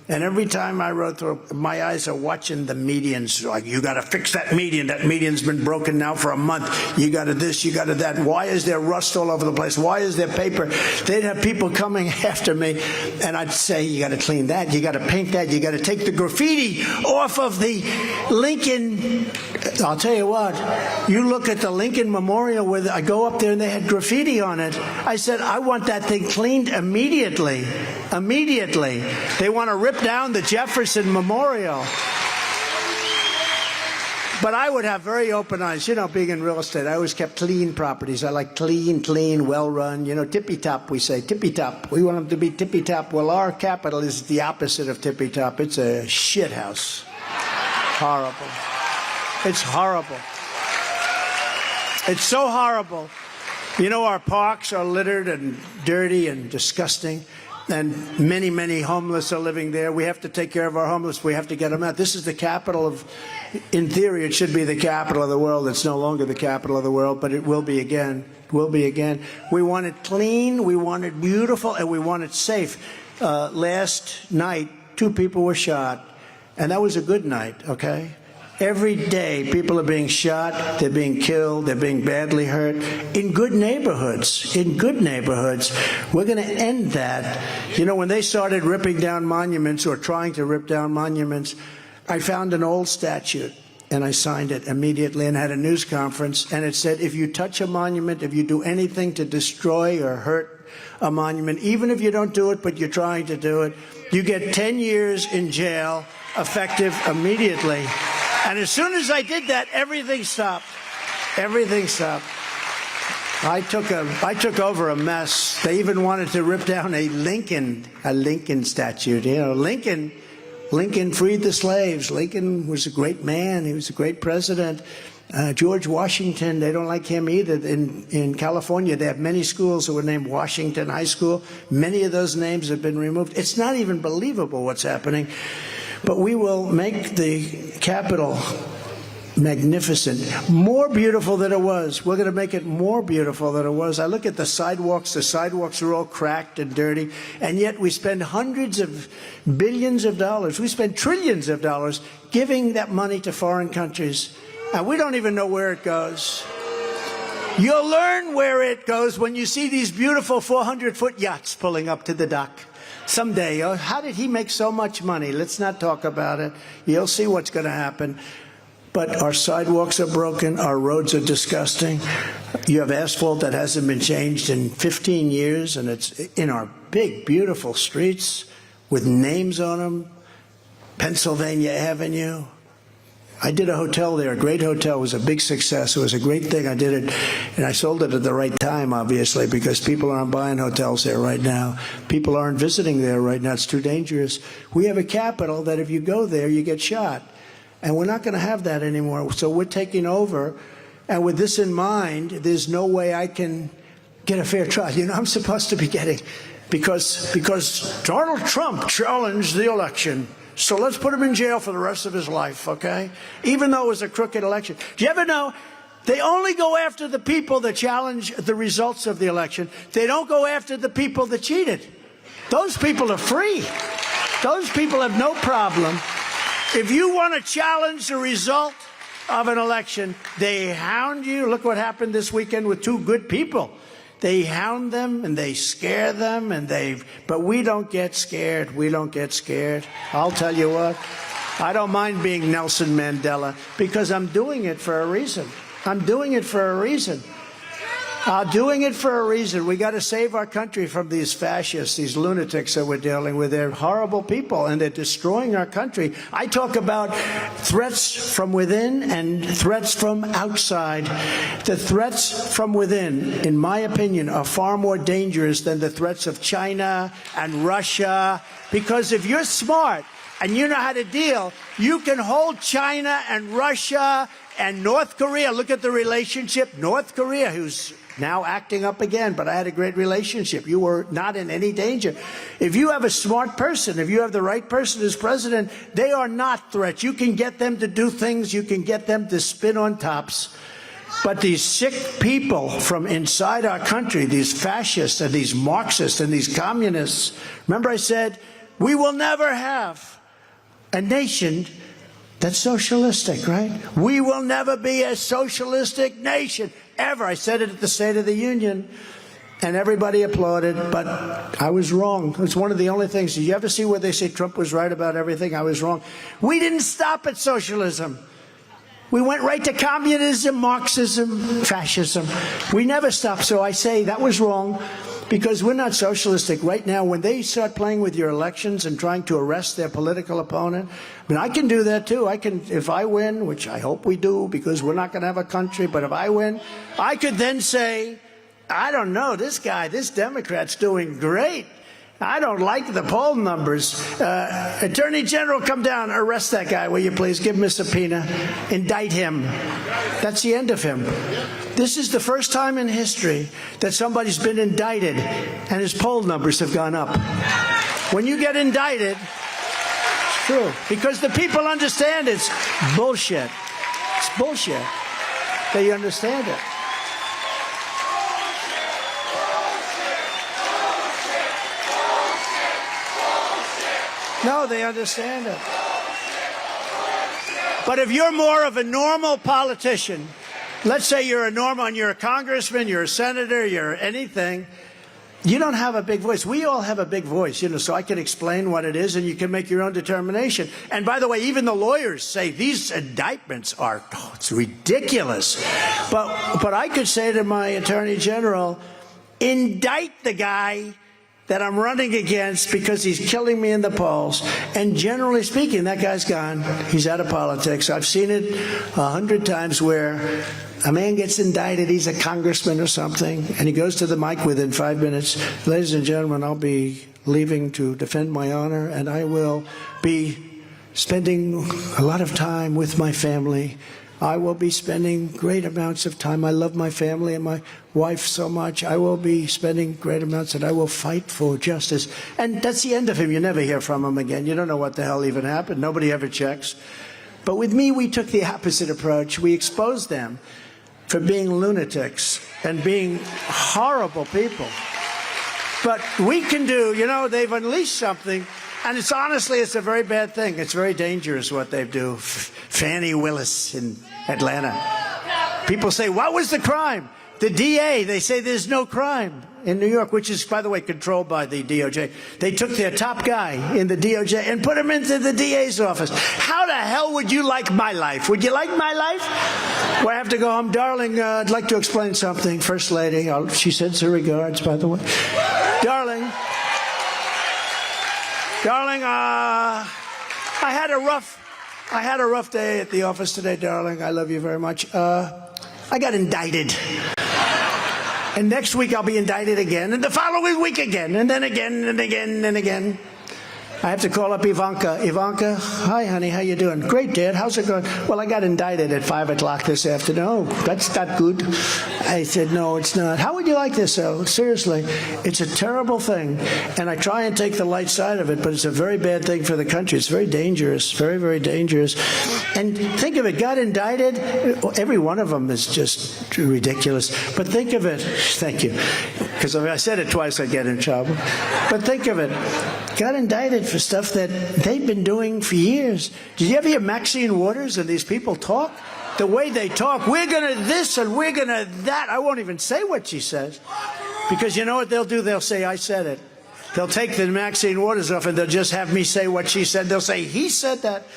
And every time I rode through, my eyes are watching the medians. Like, you got to fix that median. That median's been broken now for a month. You got to this, you got to that. Why is there rust all over the place? Why is there paper? They'd have people coming after me, and I'd say, you got to clean that. You got to paint that. You got to take the graffiti off of the Lincoln. I'll tell you what, you look at the Lincoln Memorial where I go up there and they had graffiti on it. I said, I want that thing cleaned immediately. Immediately. They want to rip down the Jefferson Memorial. But I would have very open eyes. You know, being in real estate, I always kept clean properties. I like clean, well-run. You know, tippy-top, we say, tippy-top. We want them to be tippy-top. Well, our capital is the opposite of tippy-top. It's a shit house. Horrible. It's horrible. It's so horrible. You know, our parks are littered and dirty and disgusting. And many, many homeless are living there. We have to take care of our homeless. We have to get them out. This is the capital of, in theory, it should be the capital of the world. It's no longer the capital of the world, but it will be again. It will be again. We want it clean, we want it beautiful, and we want it safe. Last night, 2 people were shot, and that was a good night, okay? Every day, people are being shot, they're being killed, they're being badly hurt in good neighborhoods. In good neighborhoods. We're going to end that. You know, when they started ripping down monuments or trying to rip down monuments, I found an old statute. and I signed it immediately and had a news conference, and it said, if you touch a monument, if you do anything to destroy or hurt a monument, even if you don't do it, but you're trying to do it, you get 10 years in jail, effective immediately. And as soon as I did that, everything stopped. Everything stopped. I took over a mess. They even wanted to rip down a Lincoln statue. You know, Lincoln freed the slaves. Lincoln was a great man. He was a great president. George Washington, they don't like him either. In California, they have many schools that were named Washington High School. Many of those names have been removed. It's not even believable what's happening. But we will make the Capitol magnificent, more beautiful than it was. We're going to make it more beautiful than it was. I look at the sidewalks. The sidewalks are all cracked and dirty, and yet we spend hundreds of billions of dollars. We spend trillions of dollars giving that money to foreign countries, and we don't even know where it goes. You'll learn where it goes when you see these beautiful 400-foot yachts pulling up to the dock. Someday, oh, how did he make so much money? Let's not talk about it. You'll see what's going to happen. But our sidewalks are broken, our roads are disgusting. You have asphalt that hasn't been changed in 15 years, and it's in our big, beautiful streets with names on them. Pennsylvania Avenue. I did a hotel there, a great hotel. It was a big success. It was a great thing. I did it, and I sold it at the right time, obviously, because people aren't buying hotels there right now. People aren't visiting there right now. It's too dangerous. We have a capital that if you go there, you get shot. And we're not going to have that anymore. So we're taking over. And with this in mind, there's no way I can get a fair trial. You know, I'm supposed to be getting, because Donald Trump challenged the election. So let's put him in jail for the rest of his life, okay? Even though it was a crooked election. Do you ever know, they only go after the people that challenge the results of the election. They don't go after the people that cheated. Those people are free. Those people have no problem. If you want to challenge the result of an election, they hound you. Look what happened this weekend with two good people. They hound them and they scare them, but we don't get scared. We don't get scared. I'll tell you what, I don't mind being Nelson Mandela because I'm doing it for a reason. I'm doing it for a reason. Doing it for a reason. We got to save our country from these fascists, these lunatics that we're dealing with. They're horrible people, and they're destroying our country. I talk about threats from within and threats from outside. The threats from within, in my opinion, are far more dangerous than the threats of China and Russia, because if you're smart and you know how to deal, you can hold China and Russia and North Korea. Look at the relationship. North Korea, who's now acting up again, but I had a great relationship. You were not in any danger. If you have a smart person, if you have the right person as president, they are not threats. You can get them to do things. You can get them to spin on tops. But these sick people from inside our country, these fascists and these Marxists and these communists, remember I said, we will never have a nation that's socialistic, right? We will never be a socialistic nation, ever. I said it at the State of the Union, and everybody applauded, but I was wrong. It's one of the only things. Did you ever see where they say Trump was right about everything? I was wrong. We didn't stop at socialism. We went right to communism, Marxism, fascism. We never stopped. So I say that was wrong, because we're not socialistic. Right now, when they start playing with your elections and trying to arrest their political opponent, I mean, I can do that too. I can, if I win, which I hope we do, because we're not going to have a country, but if I win, I could then say, I don't know, this guy, this Democrat's doing great. I don't like the poll numbers. Attorney General, come down, arrest that guy, will you please? Give him a subpoena, indict him. That's the end of him. This is the first time in history that somebody's been indicted and his poll numbers have gone up. When you get indicted, it's true, because the people understand it's bullshit. It's bullshit. They understand it. No, they understand it. But if you're more of a normal politician, let's say you're a congressman, you're a senator, you're anything, you don't have a big voice. We all have a big voice, so I can explain what it is and you can make your own determination. And by the way, even the lawyers say these indictments are, it's ridiculous. But I could say to my attorney general, indict the guy that I'm running against because he's killing me in the polls. And generally speaking, that guy's gone. He's out of politics. I've seen it 100 times where a man gets indicted, he's a congressman or something, and he goes to the mic within 5 minutes. Ladies and gentlemen, I'll be leaving to defend my honor, and I will be spending a lot of time with my family. I will be spending great amounts of time. I love my family and my wife so much. I will be spending great amounts, and I will fight for justice. And that's the end of him. You never hear from him again. You don't know what the hell even happened. Nobody ever checks. But with me, we took the opposite approach. We exposed them for being lunatics and being horrible people. But we can do, they've unleashed something, and it's a very bad thing. It's very dangerous what they do. Fannie Willis in Atlanta. People say, what was the crime? The DA, they say there's no crime in New York, which is, by the way, controlled by the DOJ. They took their top guy in the DOJ and put him into the DA's office. How the hell would you like my life? Would you like my life? Well, I have to go home. Darling, I'd like to explain something. First Lady, she sends her regards, by the way. Darling, I had a rough day at the office today, darling. I love you very much. I got indicted. And next week I'll be indicted again, and the following week again, and then again, and again, and again. I have to call up Ivanka. Ivanka, hi, honey, how you doing? Great, Dad, how's it going? Well, I got indicted at 5 o'clock this afternoon. Oh, that's not good. I said, no, it's not. How would you like this, though? Seriously, it's a terrible thing, and I try and take the light side of it, but it's a very bad thing for the country. It's very dangerous, very, very dangerous. And think of it, got indicted. Every one of them is just ridiculous. But think of it, thank you, because if I said it twice, I'd get in trouble. But think of it, got indicted for stuff that they've been doing for years. Did you ever hear Maxine Waters and these people talk? The way they talk, we're going to this and we're going to that. I won't even say what she says. Because you know what they'll do? They'll say, I said it. They'll take the Maxine Waters off and they'll just have me say what she said. They'll say, he said that.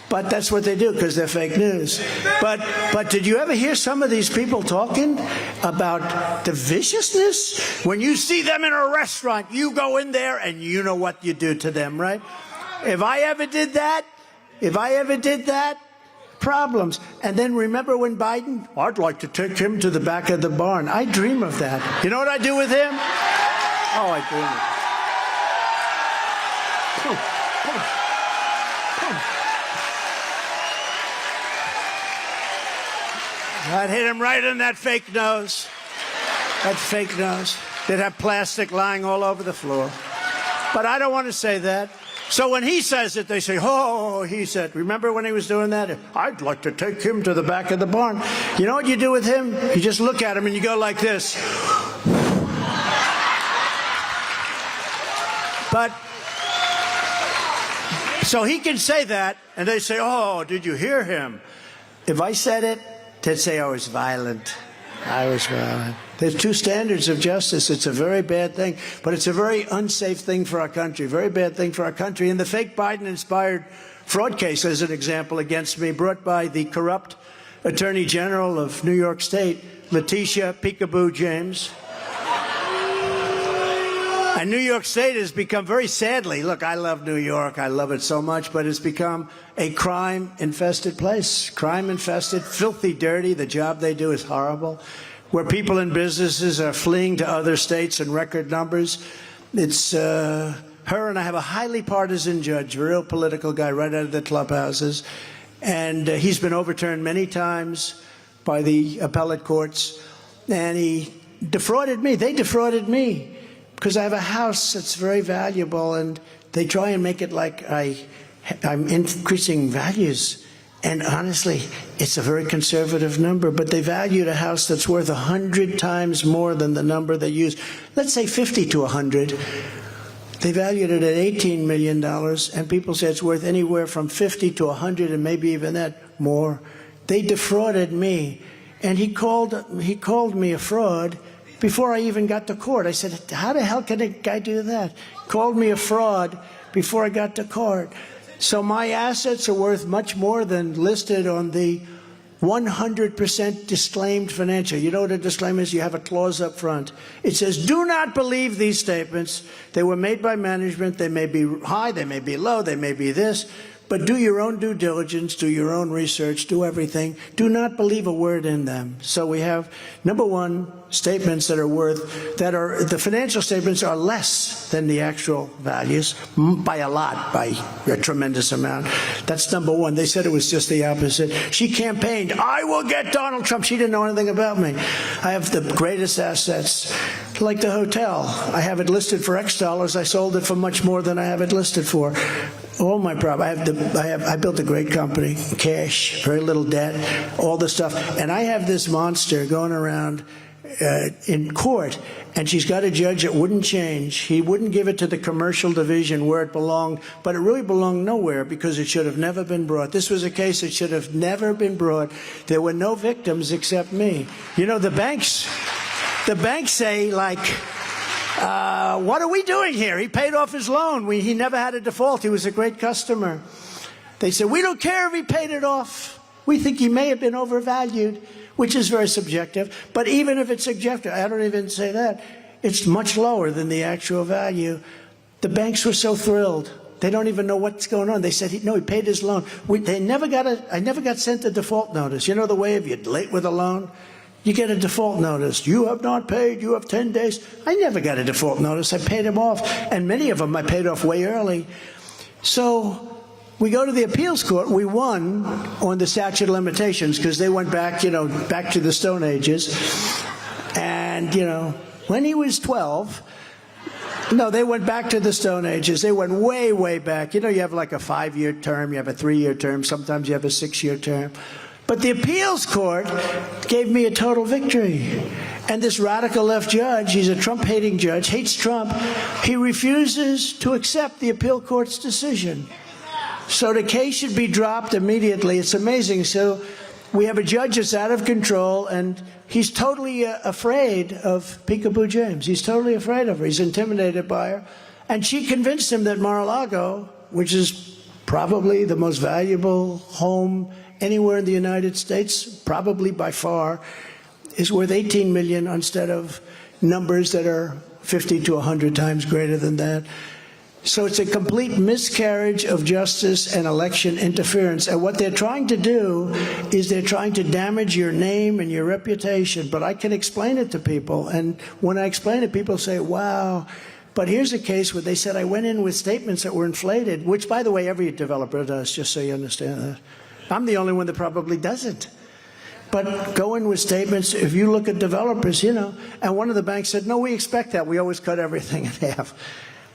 But that's what they do because they're fake news. But did you ever hear some of these people talking about the viciousness? When you see them in a restaurant, you go in there and you know what you do to them, right? If I ever did that, problems. And then remember when Biden? I'd like to take him to the back of the barn. I dream of that. You know what I do with him? Oh, I dream of it. I'd hit him right in that fake nose. That fake nose. They'd have plastic lying all over the floor. But I don't want to say that. So when he says it, they say, oh, he said. Remember when he was doing that? I'd like to take him to the back of the barn. You know what you do with him? You just look at him and you go like this. But, so he can say that, and they say, oh, did you hear him? If I said it, they'd say I was violent. I was violent. There's two standards of justice. It's a very bad thing, but it's a very unsafe thing for our country, very bad thing for our country. And the fake Biden-inspired fraud case, as an example, against me, brought by the corrupt Attorney General of New York State, Letitia Peekaboo James. And New York State has become very sadly, look, I love New York, I love it so much, but it's become a crime-infested place. Crime-infested, filthy, dirty. The job they do is horrible. Where people and businesses are fleeing to other states in record numbers. It's her, and I have a highly partisan judge, a real political guy right out of the clubhouses. And he's been overturned many times by the appellate courts. And he defrauded me. They defrauded me. Because I have a house that's very valuable, and they try and make it like I'm increasing values. And honestly, it's a very conservative number, but they valued a house that's worth 100 times more than the number they use. Let's say 50 to 100. They valued it at $18 million, and people say it's worth anywhere from 50 to 100 and maybe even that more. They defrauded me, and he called me a fraud before I even got to court. I said, how the hell can a guy do that? Called me a fraud before I got to court. So my assets are worth much more than listed on the 100% disclaimed financial. You know what a disclaimer is? You have a clause up front. It says, do not believe these statements. They were made by management. They may be high, they may be low, they may be this. But do your own due diligence, do your own research, do everything. Do not believe a word in them. So we have, number one, statements that are the financial statements are less than the actual values by a lot, by a tremendous amount. That's number one. They said it was just the opposite. She campaigned, I will get Donald Trump. She didn't know anything about me. I have the greatest assets, like the hotel. I have it listed for X dollars. I sold it for much more than I have it listed for. All my property. I built a great company, cash, very little debt, all the stuff. And I have this monster going around in court, and she's got a judge that wouldn't change. He wouldn't give it to the commercial division where it belonged, but it really belonged nowhere because it should have never been brought. This was a case that should have never been brought. There were no victims except me. You know, the banks say, like, what are we doing here? He paid off his loan. He never had a default. He was a great customer. They said, we don't care if he paid it off. We think he may have been overvalued, which is very subjective. But even if it's subjective, I don't even say that, it's much lower than the actual value. The banks were so thrilled. They don't even know what's going on. They said, no, he paid his loan. I never got sent a default notice. You know the way if you're late with a loan? You get a default notice. You have not paid. You have 10 days. I never got a default notice. I paid them off. And many of them I paid off way early. So we go to the appeals court. We won on the statute of limitations because they went back, back to the Stone Ages. And, when he was 12, no, they went back to the Stone Ages. They went way, way back. You have like a 5-year term. You have a 3-year term. Sometimes you have a 6-year term. But the appeals court gave me a total victory. And this radical left judge, he's a Trump-hating judge, hates Trump. He refuses to accept the appeal court's decision. So the case should be dropped immediately. It's amazing. So we have a judge that's out of control, and he's totally afraid of Peekaboo James. He's totally afraid of her. He's intimidated by her. And she convinced him that Mar-a-Lago, which is probably the most valuable home anywhere in the United States, probably by far, is worth $18 million instead of numbers that are 50 to 100 times greater than that. So it's a complete miscarriage of justice and election interference. And what they're trying to do is they're trying to damage your name and your reputation. But I can explain it to people. And when I explain it, people say, wow. But here's a case where they said I went in with statements that were inflated, which, by the way, every developer does, just so you understand that. I'm the only one that probably doesn't. But go in with statements, if you look at developers, and one of the banks said, no, we expect that. We always cut everything in half.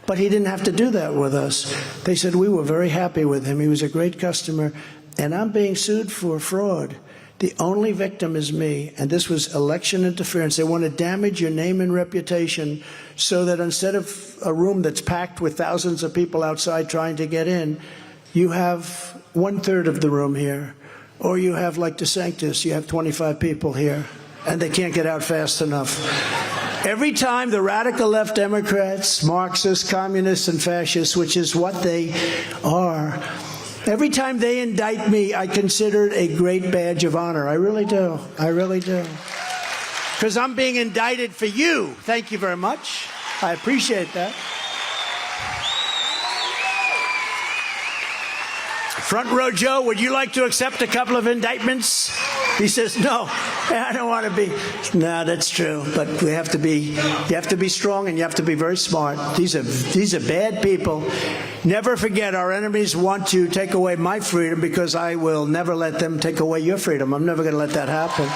But he didn't have to do that with us. They said we were very happy with him. He was a great customer. And I'm being sued for fraud. The only victim is me. And this was election interference. They want to damage your name and reputation so that instead of a room that's packed with thousands of people outside trying to get in, you have 1/3 of the room here. Or you have, like DeSantis, you have 25 people here. And they can't get out fast enough. Every time the radical left Democrats, Marxists, communists, and fascists, which is what they are, every time they indict me, I consider it a great badge of honor. I really do. I really do. Because I'm being indicted for you. Thank you very much. I appreciate that. Front row Joe, would you like to accept a couple of indictments? He says, no, I don't want to be. No, that's true. But you have to be strong and you have to be very smart. These are bad people. Never forget, our enemies want to take away my freedom because I will never let them take away your freedom. I'm never going to let that happen.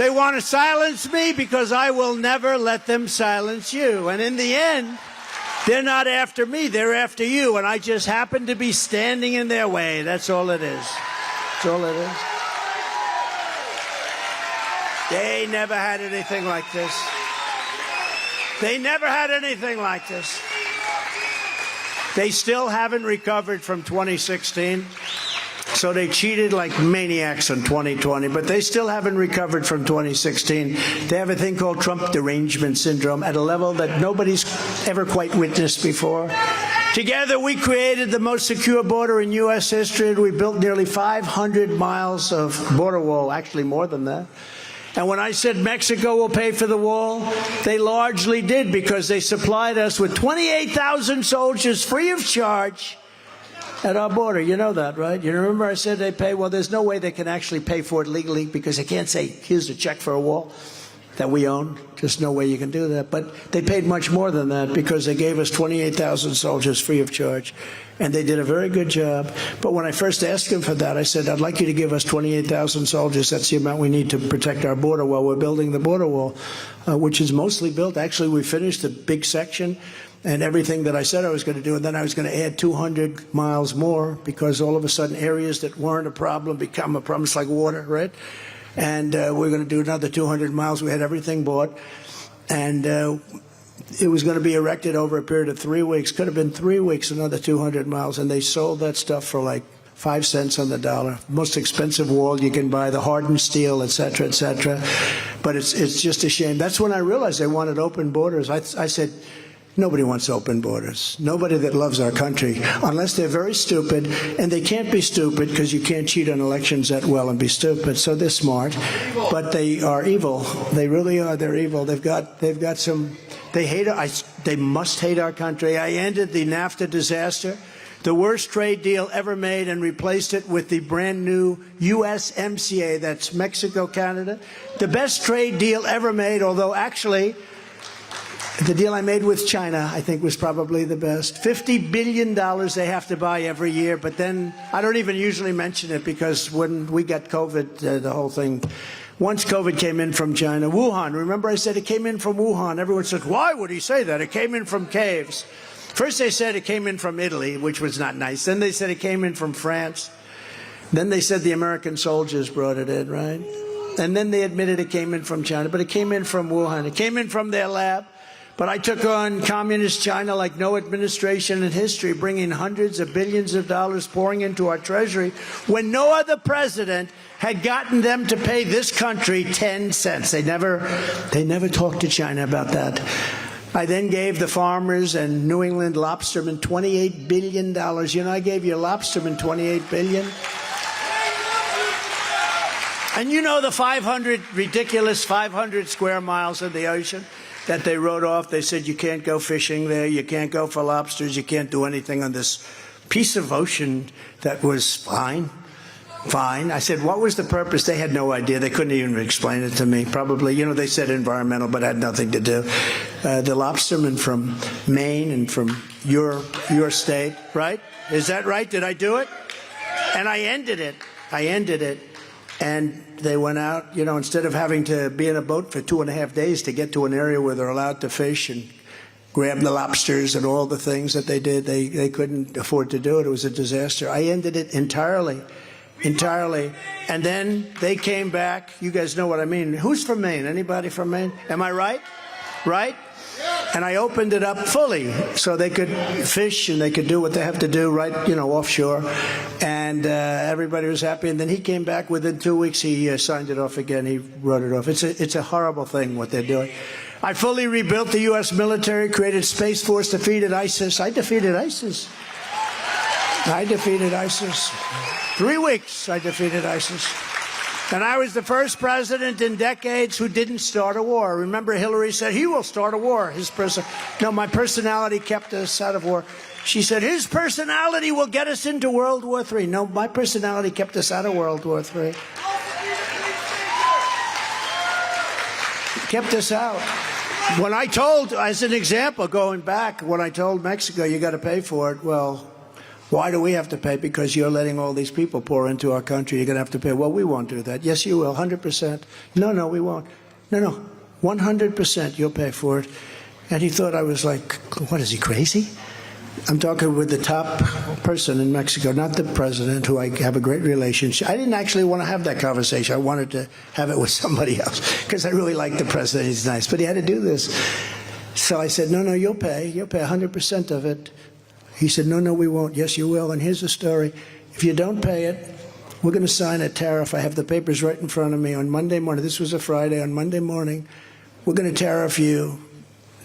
They want to silence me because I will never let them silence you. And in the end, they're not after me, they're after you, and I just happen to be standing in their way. That's all it is. That's all it is. They never had anything like this. They never had anything like this. They still haven't recovered from 2016. So they cheated like maniacs in 2020, but they still haven't recovered from 2016. They have a thing called Trump derangement syndrome at a level that nobody's ever quite witnessed before. Together, we created the most secure border in U.S. history. We built nearly 500 miles of border wall, actually more than that. And when I said Mexico will pay for the wall, they largely did, because they supplied us with 28,000 soldiers free of charge at our border. You know that, right? You remember I said they pay? Well, there's no way they can actually pay for it legally, because they can't say, here's a check for a wall that we own. Just no way you can do that. But they paid much more than that, because they gave us 28,000 soldiers free of charge. And they did a very good job. But when I first asked them for that, I said, I'd like you to give us 28,000 soldiers. That's the amount we need to protect our border while we're building the border wall, which is mostly built. Actually, we finished the big section and everything that I said I was going to do. And then I was going to add 200 miles more, because all of a sudden areas that weren't a problem become a problem. It's like water, right? And we're going to do another 200 miles. We had everything bought. And it was going to be erected over a period of 3 weeks. Could have been 3 weeks, another 200 miles. And they sold that stuff for like 5 cents on the dollar. Most expensive wall you can buy, the hardened steel, et cetera, et cetera. But it's just a shame. That's when I realized they wanted open borders. I said, nobody wants open borders. Nobody that loves our country, unless they're very stupid. And they can't be stupid, because you can't cheat on elections that well and be stupid. So they're smart, but they are evil. They really are. They're evil. They've got some. They hate. They must hate our country. I ended the NAFTA disaster, the worst trade deal ever made, and replaced it with the brand new USMCA. That's Mexico, Canada, the best trade deal ever made. Although actually, the deal I made with China, I think, was probably the best. $50 billion they have to buy every year. But then I don't even usually mention it, because when we got COVID, the whole thing, once COVID came in from China, Wuhan, remember I said it came in from Wuhan. Everyone said, why would he say that? It came in from caves. First they said it came in from Italy, which was not nice. Then they said it came in from France. Then they said the American soldiers brought it in, right? And then they admitted it came in from China. But it came in from Wuhan. It came in from their lab. But I took on communist China like no administration in history, bringing hundreds of billions of dollars pouring into our treasury when no other president had gotten them to pay this country 10 cents. They never talked to China about that. I then gave the farmers and New England lobstermen $28 billion. You know, I gave your lobstermen $28 billion. And you know the ridiculous 500 square miles of the ocean that they wrote off. They said you can't go fishing there, you can't go for lobsters, you can't do anything on this piece of ocean that was fine. I said, what was the purpose? They had no idea. They couldn't even explain it to me. Probably, you know, they said environmental, but had nothing to do. The lobstermen from Maine and from your state, right? Is that right? Did I do it? And I ended it. And they went out, you know, instead of having to be in a boat for 2.5 days to get to an area where they're allowed to fish and grab the lobsters and all the things that they did, they couldn't afford to do it. It was a disaster. I ended it entirely. And then they came back. You guys know what I mean. Who's from Maine? Anybody from Maine? Am I right? Right? And I opened it up fully so they could fish and they could do what they have to do right, you know, offshore. And everybody was happy. And then he came back within 2 weeks. He signed it off again. He wrote it off. It's a horrible thing what they're doing. I fully rebuilt the U.S. military, created Space Force, defeated ISIS. I defeated ISIS. 3 weeks I defeated ISIS. And I was the first president in decades who didn't start a war. Remember, Hillary said, he will start a war. No, my personality kept us out of war. She said, his personality will get us into World War III. No, my personality kept us out of World War III. Kept us out. When I told, as an example, going back, when I told Mexico, you got to pay for it, well, why do we have to pay? Because you're letting all these people pour into our country. You're going to have to pay. Well, we won't do that. Yes, you will, 100%. No, we won't. No, 100% you'll pay for it. And he thought I was like, what, is he crazy? I'm talking with the top person in Mexico, not the president, who I have a great relationship. I didn't actually want to have that conversation. I wanted to have it with somebody else because I really like the president. He's nice. But he had to do this. So I said, no, you'll pay. You'll pay 100% of it. He said, no, we won't. Yes, you will. And here's the story. If you don't pay it, we're going to sign a tariff. I have the papers right in front of me on Monday morning. This was a Friday. On Monday morning, we're going to tariff you,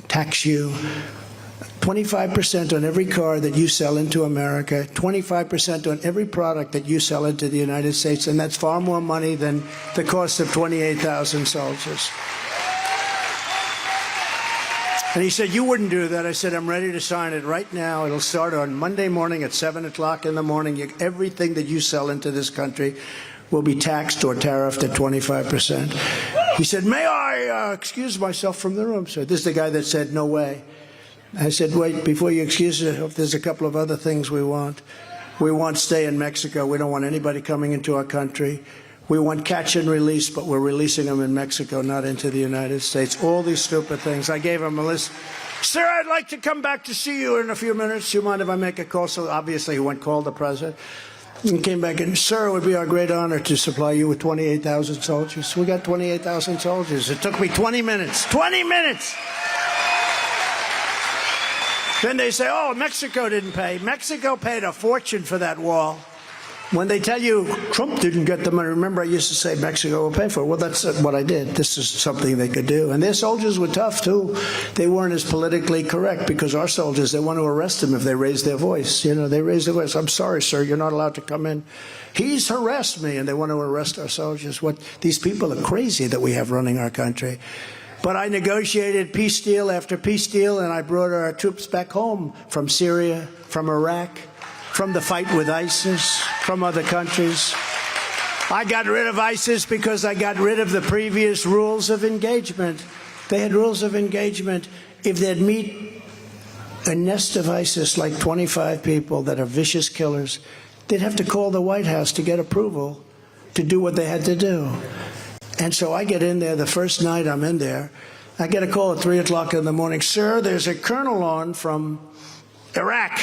tax you, 25% on every car that you sell into America, 25% on every product that you sell into the United States, and that's far more money than the cost of 28,000 soldiers. And he said, you wouldn't do that. I said, I'm ready to sign it right now. It'll start on Monday morning at 7 o'clock in the morning. Everything that you sell into this country will be taxed or tariffed at 25%. He said, may I excuse myself from the room, sir? This is the guy that said, no way. I said, wait, before you excuse yourself, there's a couple of other things we want. We want stay in Mexico. We don't want anybody coming into our country. We want catch and release, but we're releasing them in Mexico, not into the United States. All these stupid things. I gave him a list. Sir, I'd like to come back to see you in a few minutes. Do you mind if I make a call? So obviously he went call the president. And came back and, sir, it would be our great honor to supply you with 28,000 soldiers. We got 28,000 soldiers. It took me 20 minutes. 20 minutes! Then they say, oh, Mexico didn't pay. Mexico paid a fortune for that wall. When they tell you Trump didn't get the money, remember I used to say Mexico will pay for it. Well, that's what I did. This is something they could do. And their soldiers were tough, too. They weren't as politically correct because our soldiers, they want to arrest them if they raise their voice. You know, they raise their voice. I'm sorry, sir, you're not allowed to come in. He's harassed me, and they want to arrest our soldiers. These people are crazy that we have running our country. But I negotiated peace deal after peace deal, and I brought our troops back home from Syria, from Iraq, from the fight with ISIS, from other countries. I got rid of ISIS because I got rid of the previous rules of engagement. They had rules of engagement. If they'd meet a nest of ISIS, like 25 people that are vicious killers, they'd have to call the White House to get approval to do what they had to do. And so I get in there, the first night I'm in there, I get a call at 3 o'clock in the morning. Sir, there's a colonel on from Iraq,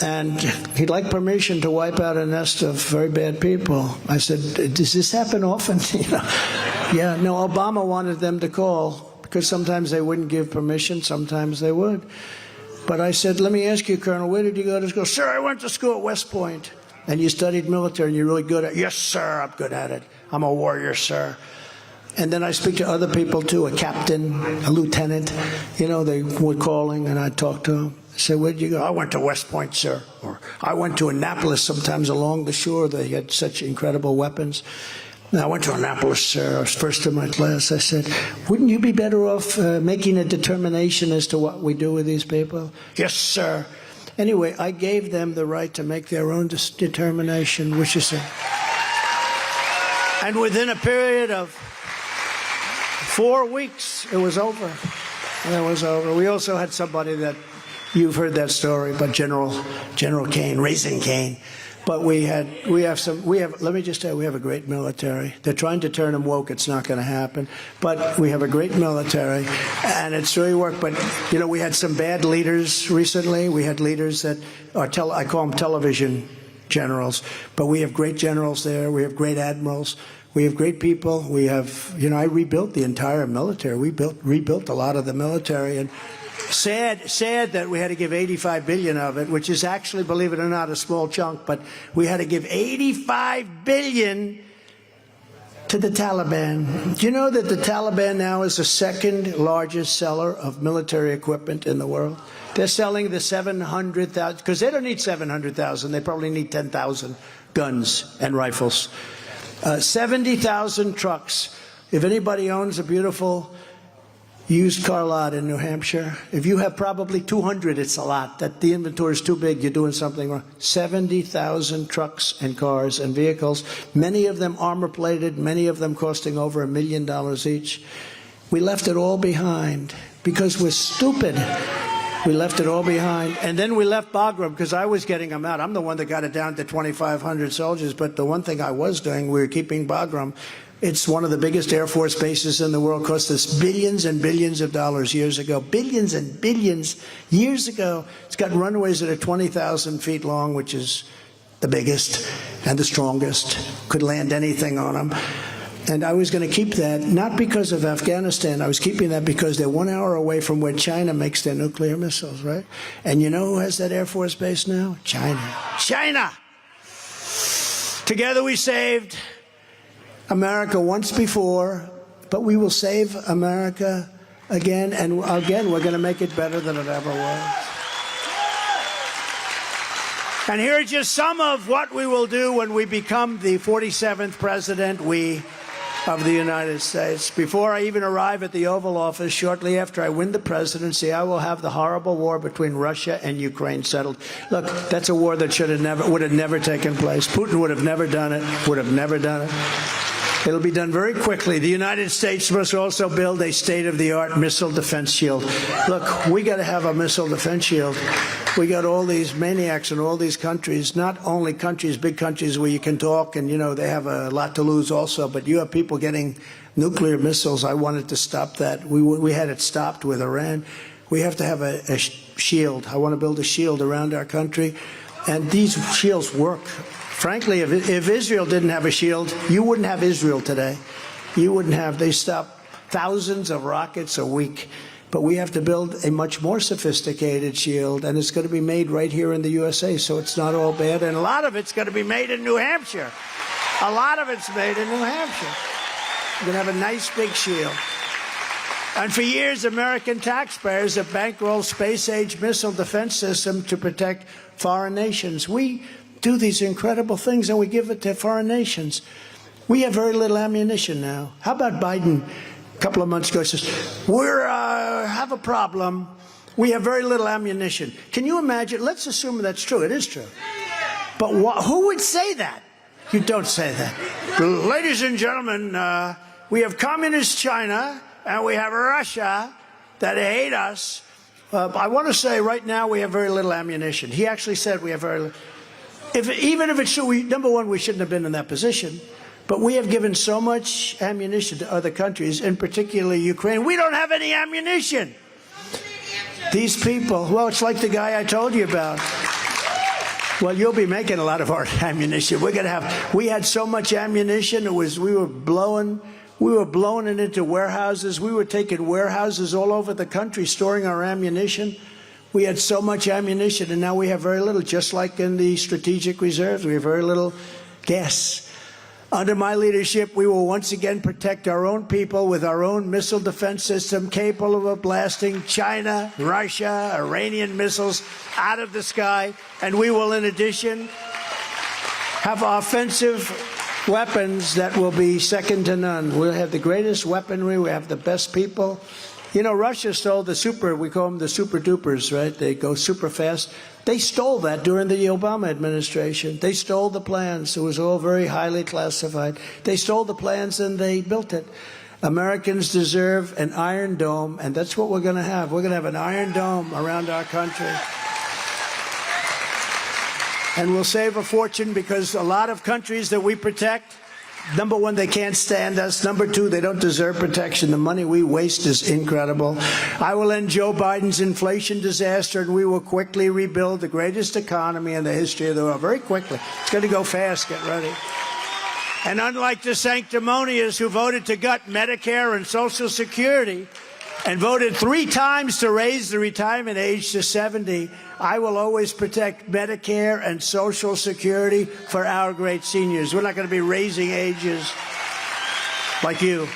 and he'd like permission to wipe out a nest of very bad people. I said, does this happen often? Yeah, no, Obama wanted them to call, because sometimes they wouldn't give permission, sometimes they would. But I said, let me ask you, Colonel, where did you go to school? Sir, I went to school at West Point. And you studied military, and you're really good at it? Yes, sir, I'm good at it. I'm a warrior, sir. And then I speak to other people, too, a captain, a lieutenant. You know, they were calling, and I'd talk to them. I said, where'd you go? I went to West Point, sir. Or I went to Annapolis, sometimes along the shore. They had such incredible weapons. And I went to Annapolis, sir. I was first in my class. I said, wouldn't you be better off making a determination as to what we do with these people? Yes, sir. Anyway, I gave them the right to make their own determination, which is and within a period of 4 weeks, it was over. It was over. We also had somebody that, you've heard that story, but General Cain, Raising Cain. But let me just tell you, we have a great military. They're trying to turn them woke. It's not going to happen. But we have a great military, and it's really worked. But, you know, we had some bad leaders recently. We had leaders that are, I call them television generals. But we have great generals there. We have great admirals. We have great people. We have, you know, I rebuilt the entire military. We rebuilt a lot of the military. And sad that we had to give $85 billion of it, which is actually, believe it or not, a small chunk, but we had to give $85 billion to the Taliban. Do you know that the Taliban now is the second largest seller of military equipment in the world? They're selling the 700,000, because they don't need 700,000, they probably need 10,000 guns and rifles. 70,000 trucks. If anybody owns a beautiful used car lot in New Hampshire, if you have probably 200, it's a lot. That the inventory is too big, you're doing something wrong. 70,000 trucks and cars and vehicles, many of them armor-plated, many of them costing over $1 million each. We left it all behind because we're stupid. We left it all behind. And then we left Bagram because I was getting them out. I'm the one that got it down to 2,500 soldiers. But the one thing I was doing, we were keeping Bagram. It's one of the biggest Air Force bases in the world. Cost us billions and billions of dollars years ago. Billions and billions years ago. It's got runways that are 20,000 feet long, which is the biggest and the strongest. Could land anything on them. And I was going to keep that, not because of Afghanistan. I was keeping that because they're 1 hour away from where China makes their nuclear missiles, right? And you know who has that Air Force base now? China. China! Together we saved America once before, but we will save America again, and again, we're going to make it better than it ever was. And here are just some of what we will do when we become the 47th president of the United States. Before I even arrive at the Oval Office, shortly after I win the presidency, I will have the horrible war between Russia and Ukraine settled. Look, that's a war that would have never taken place. Putin would have never done it, It'll be done very quickly. The United States must also build a state-of-the-art missile defense shield. Look, we got to have a missile defense shield. We got all these maniacs in all these countries, not only countries, big countries where you can talk and, you know, they have a lot to lose also, but you have people getting nuclear missiles. I wanted to stop that. We had it stopped with Iran. We have to have a shield. I want to build a shield around our country, and these shields work. Frankly, if Israel didn't have a shield, you wouldn't have Israel today. You wouldn't have. They stop thousands of rockets a week. But we have to build a much more sophisticated shield, and it's going to be made right here in the USA, so it's not all bad. And a lot of it's going to be made in New Hampshire. A lot of it's made in New Hampshire. We're going to have a nice big shield. And for years, American taxpayers have bankrolled space-age missile defense system to protect foreign nations. We do these incredible things, and we give it to foreign nations. We have very little ammunition now. How about Biden? A couple of months ago, he says, we have a problem. We have very little ammunition. Can you imagine? Let's assume that's true. It is true. But who would say that? You don't say that. Ladies and gentlemen, we have communist China and we have Russia that hate us. I want to say right now we have very little ammunition. He actually said we have very little. Even if it's true, number one, we shouldn't have been in that position. But we have given so much ammunition to other countries, and particularly Ukraine. We don't have any ammunition. These people, well, it's like the guy I told you about. Well, you'll be making a lot of our ammunition. We had so much ammunition, we were blowing it into warehouses. We were taking warehouses all over the country, storing our ammunition. We had so much ammunition, and now we have very little, just like in the strategic reserves. We have very little gas. Under my leadership, we will once again protect our own people with our own missile defense system capable of blasting China, Russia, Iranian missiles out of the sky. And we will, in addition, have offensive weapons that will be second to none. We'll have the greatest weaponry. We have the best people. You know, Russia stole we call them the super dupers, right? They go super fast. They stole that during the Obama administration. They stole the plans. It was all very highly classified. They stole the plans and they built it. Americans deserve an Iron Dome, and that's what we're going to have. We're going to have an Iron Dome around our country. And we'll save a fortune because a lot of countries that we protect, number one, they can't stand us. Number two, they don't deserve protection. The money we waste is incredible. I will end Joe Biden's inflation disaster, and we will quickly rebuild the greatest economy in the history of the world. Very quickly. It's going to go fast. Get ready. And unlike the sanctimonious who voted to gut Medicare and Social Security and voted 3 times to raise the retirement age to 70, I will always protect Medicare and Social Security for our great seniors. We're not going to be raising ages like you.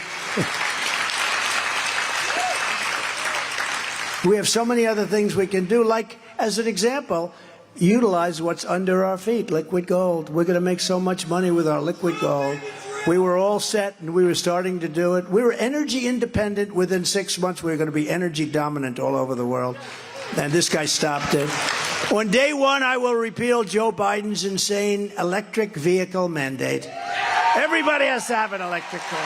We have so many other things we can do, like, as an example, utilize what's under our feet, liquid gold. We're going to make so much money with our liquid gold. We were all set, and we were starting to do it. We were energy independent. Within 6 months, we were going to be energy dominant all over the world. And this guy stopped it. On day one, I will repeal Joe Biden's insane electric vehicle mandate. Everybody has to have an electric car.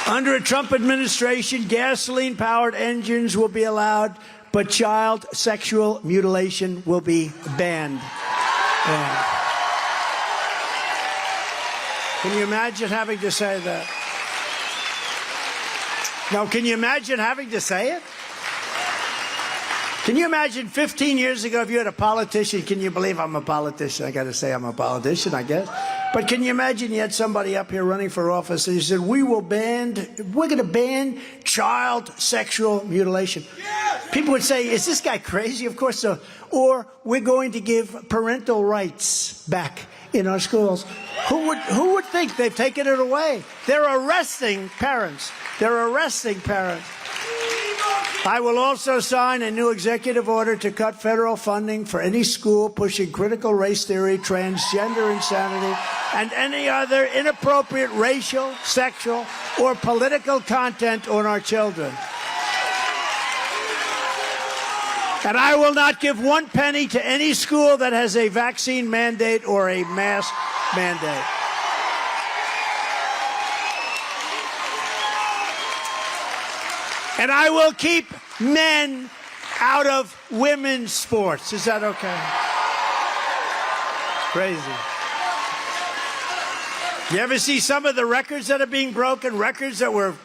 Under a Trump administration, gasoline-powered engines will be allowed, but child sexual mutilation will be banned. Can you imagine having to say that? Now, can you imagine having to say it? Can you imagine 15 years ago if you had a politician? Can you believe I'm a politician? I got to say I'm a politician, I guess. But can you imagine you had somebody up here running for office and you said, we're going to ban child sexual mutilation. People would say, is this guy crazy? Of course so. Or we're going to give parental rights back in our schools. Who would think they've taken it away? They're arresting parents. They're arresting parents. I will also sign a new executive order to cut federal funding for any school pushing critical race theory, transgender insanity, and any other inappropriate racial, sexual, or political content on our children. And I will not give 1 penny to any school that has a vaccine mandate or a mask mandate. And I will keep men out of women's sports. Is that okay? Crazy. You ever see some of the records that are being broken? Records that were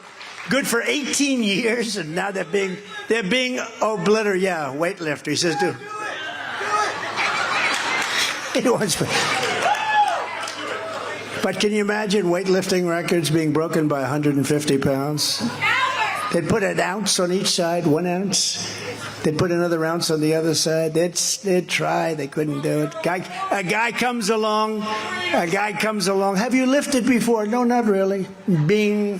good for 18 years, and now they're being obliterated. Yeah, weightlifter. He says, do. He wants. But can you imagine weightlifting records being broken by 150 pounds? They'd put an ounce on each side, 1 ounce. They'd put another ounce on the other side. They'd try. They couldn't do it. A guy comes along. Have you lifted before? No, not really. Bing.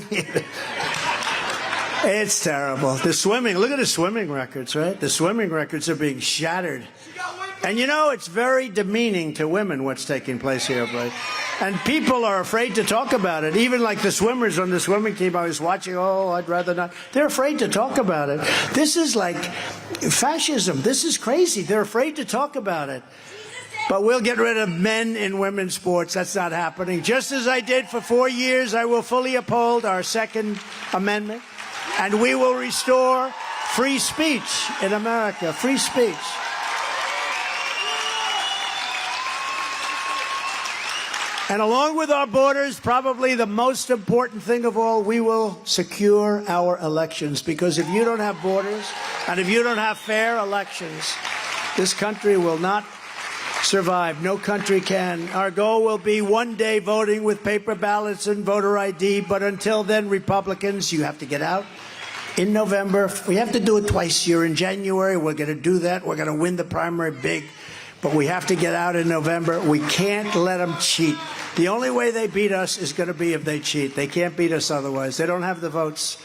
It's terrible. The swimming. Look at the swimming records, right? The swimming records are being shattered. And you know, it's very demeaning to women what's taking place here, Blake. And people are afraid to talk about it. Even like the swimmers on the swimming team I was watching, I'd rather not. They're afraid to talk about it. This is like fascism. This is crazy. They're afraid to talk about it. But we'll get rid of men in women's sports. That's not happening. Just as I did for 4 years, I will fully uphold our Second Amendment. And we will restore free speech in America. Free speech. And along with our borders, probably the most important thing of all, we will secure our elections. Because if you don't have borders and if you don't have fair elections, this country will not survive. No country can. Our goal will be one day voting with paper ballots and voter ID. But until then, Republicans, you have to get out in November. We have to do it twice a year. In January, we're going to do that. We're going to win the primary big. But we have to get out in November. We can't let them cheat. The only way they beat us is going to be if they cheat. They can't beat us otherwise. They don't have the votes.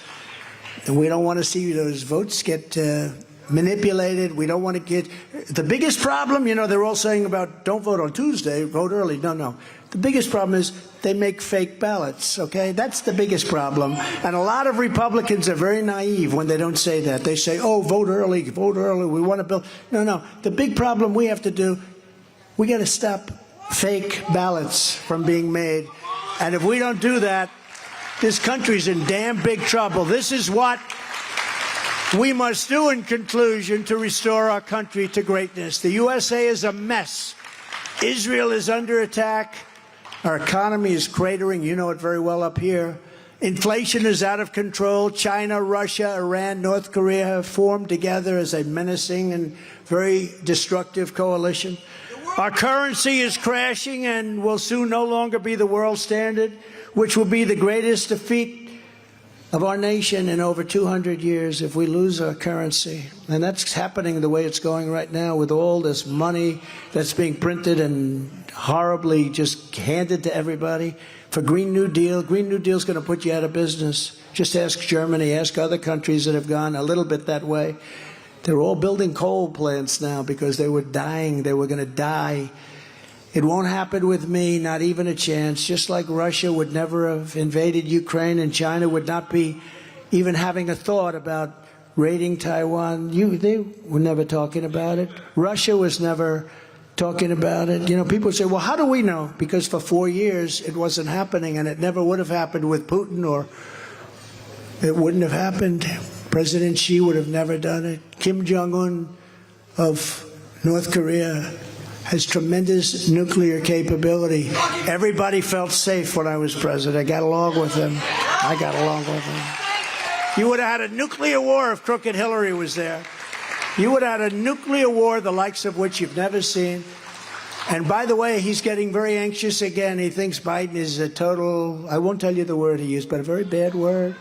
And we don't want to see those votes get manipulated. We don't want to get... The biggest problem, you know, they're all saying about don't vote on Tuesday, vote early. No. The biggest problem is they make fake ballots, okay? That's the biggest problem. And a lot of Republicans are very naive when they don't say that. They say, vote early, we want to build... No. The big problem we have to do, we got to stop fake ballots from being made. And if we don't do that, this country's in damn big trouble. This is what we must do in conclusion to restore our country to greatness. The USA is a mess. Israel is under attack. Our economy is cratering. You know it very well up here. Inflation is out of control. China, Russia, Iran, North Korea have formed together as a menacing and very destructive coalition. Our currency is crashing and will soon no longer be the world standard, which will be the greatest defeat of our nation in over 200 years if we lose our currency. And that's happening the way it's going right now with all this money that's being printed and horribly just handed to everybody for Green New Deal. Green New Deal is going to put you out of business. Just ask Germany, ask other countries that have gone a little bit that way. They're all building coal plants now because they were dying. They were going to die. It won't happen with me, not even a chance. Just like Russia would never have invaded Ukraine and China would not be even having a thought about raiding Taiwan. They were never talking about it. Russia was never talking about it. You know, people say, well, how do we know? Because for 4 years it wasn't happening, and it never would have happened with Putin, or it wouldn't have happened. President Xi would have never done it. Kim Jong-un of North Korea has tremendous nuclear capability. Everybody felt safe when I was president. I got along with him. You would have had a nuclear war if crooked Hillary was there. You would have had a nuclear war, the likes of which you've never seen. And by the way, he's getting very anxious again. He thinks Biden is a total, I won't tell you the word he used, but a very bad word.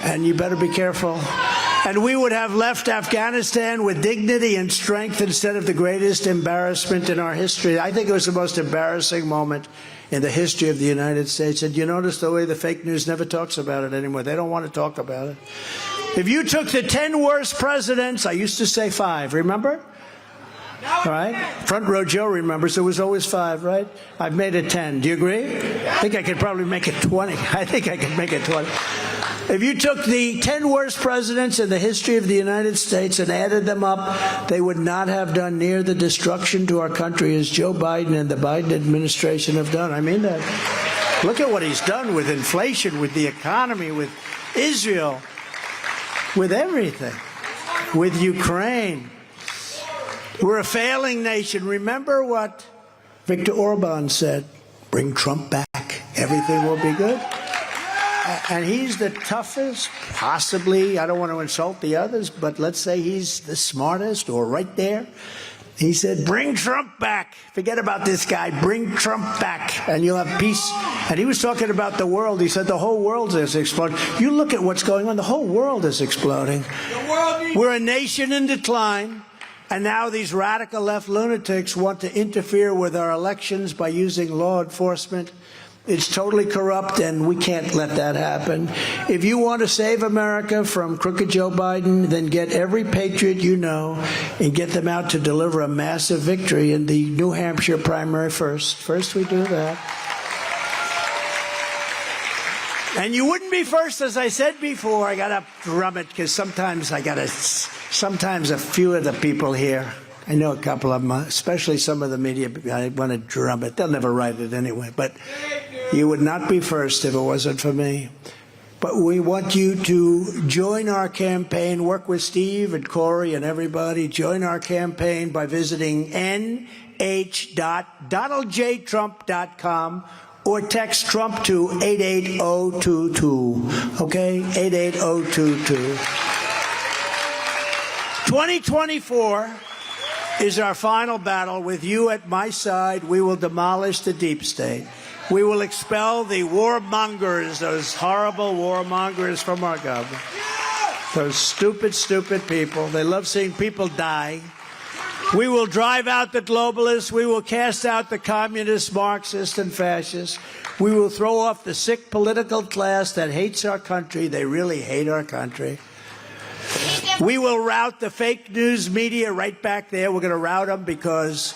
And you better be careful. And we would have left Afghanistan with dignity and strength instead of the greatest embarrassment in our history. I think it was the most embarrassing moment in the history of the United States. And you notice the way the fake news never talks about it anymore. They don't want to talk about it. If you took the 10 worst presidents, I used to say 5, remember? All right? Front row Joe remembers there was always 5, right? I've made it 10. Do you agree? I think I could probably make it 20. I think I could make it 20. If you took the 10 worst presidents in the history of the United States and added them up, they would not have done near the destruction to our country as Joe Biden and the Biden administration have done. I mean that. Look at what he's done with inflation, with the economy, with Israel, with everything, with Ukraine. We're a failing nation. Remember what Viktor Orban said, bring Trump back, everything will be good. And he's the toughest, possibly, I don't want to insult the others, but let's say he's the smartest or right there. He said, bring Trump back. Forget about this guy. Bring Trump back and you'll have peace. And he was talking about the world. He said the whole world is exploding. You look at what's going on. The whole world is exploding. We're a nation in decline. And now these radical left lunatics want to interfere with our elections by using law enforcement. It's totally corrupt, and we can't let that happen. If you want to save America from crooked Joe Biden, then get every patriot you know and get them out to deliver a massive victory in the New Hampshire primary first. First we do that. And you wouldn't be first, as I said before. I got to drum it because sometimes a few of the people here, I know a couple of them, especially some of the media, I want to drum it. They'll never write it anyway. But you would not be first if it wasn't for me. But we want you to join our campaign, work with Steve and Corey and everybody. Join our campaign by visiting nh.donaldjtrump.com or text Trump to 88022. Okay? 88022. 2024 is our final battle. With you at my side, we will demolish the deep state. We will expel the warmongers, those horrible warmongers from our government. Those stupid, stupid people. They love seeing people die. We will drive out the globalists. We will cast out the communists, Marxists, and fascists. We will throw off the sick political class that hates our country. They really hate our country. We will rout the fake news media right back there. We're going to rout them because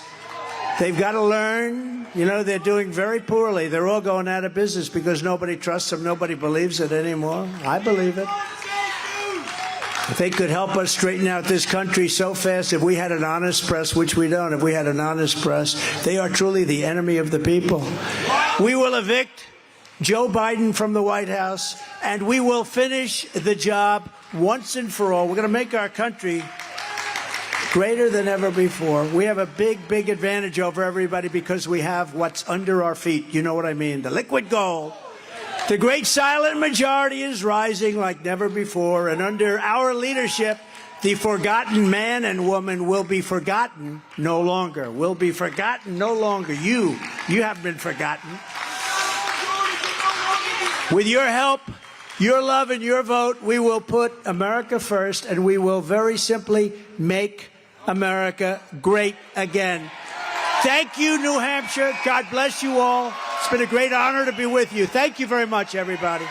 they've got to learn. You know, they're doing very poorly. They're all going out of business because nobody trusts them. Nobody believes it anymore. I believe it. If they could help us straighten out this country so fast, if we had an honest press, which we don't, if we had an honest press, they are truly the enemy of the people. We will evict Joe Biden from the White House, and we will finish the job once and for all. We're going to make our country greater than ever before. We have a big, big advantage over everybody because we have what's under our feet. You know what I mean? The liquid gold. The great silent majority is rising like never before, and under our leadership, the forgotten man and woman will be forgotten no longer. Will be forgotten no longer. You haven't been forgotten. With your help, your love, and your vote, we will put America first, and we will very simply make America great again. Thank you, New Hampshire. God bless you all. It's been a great honor to be with you. Thank you very much, everybody.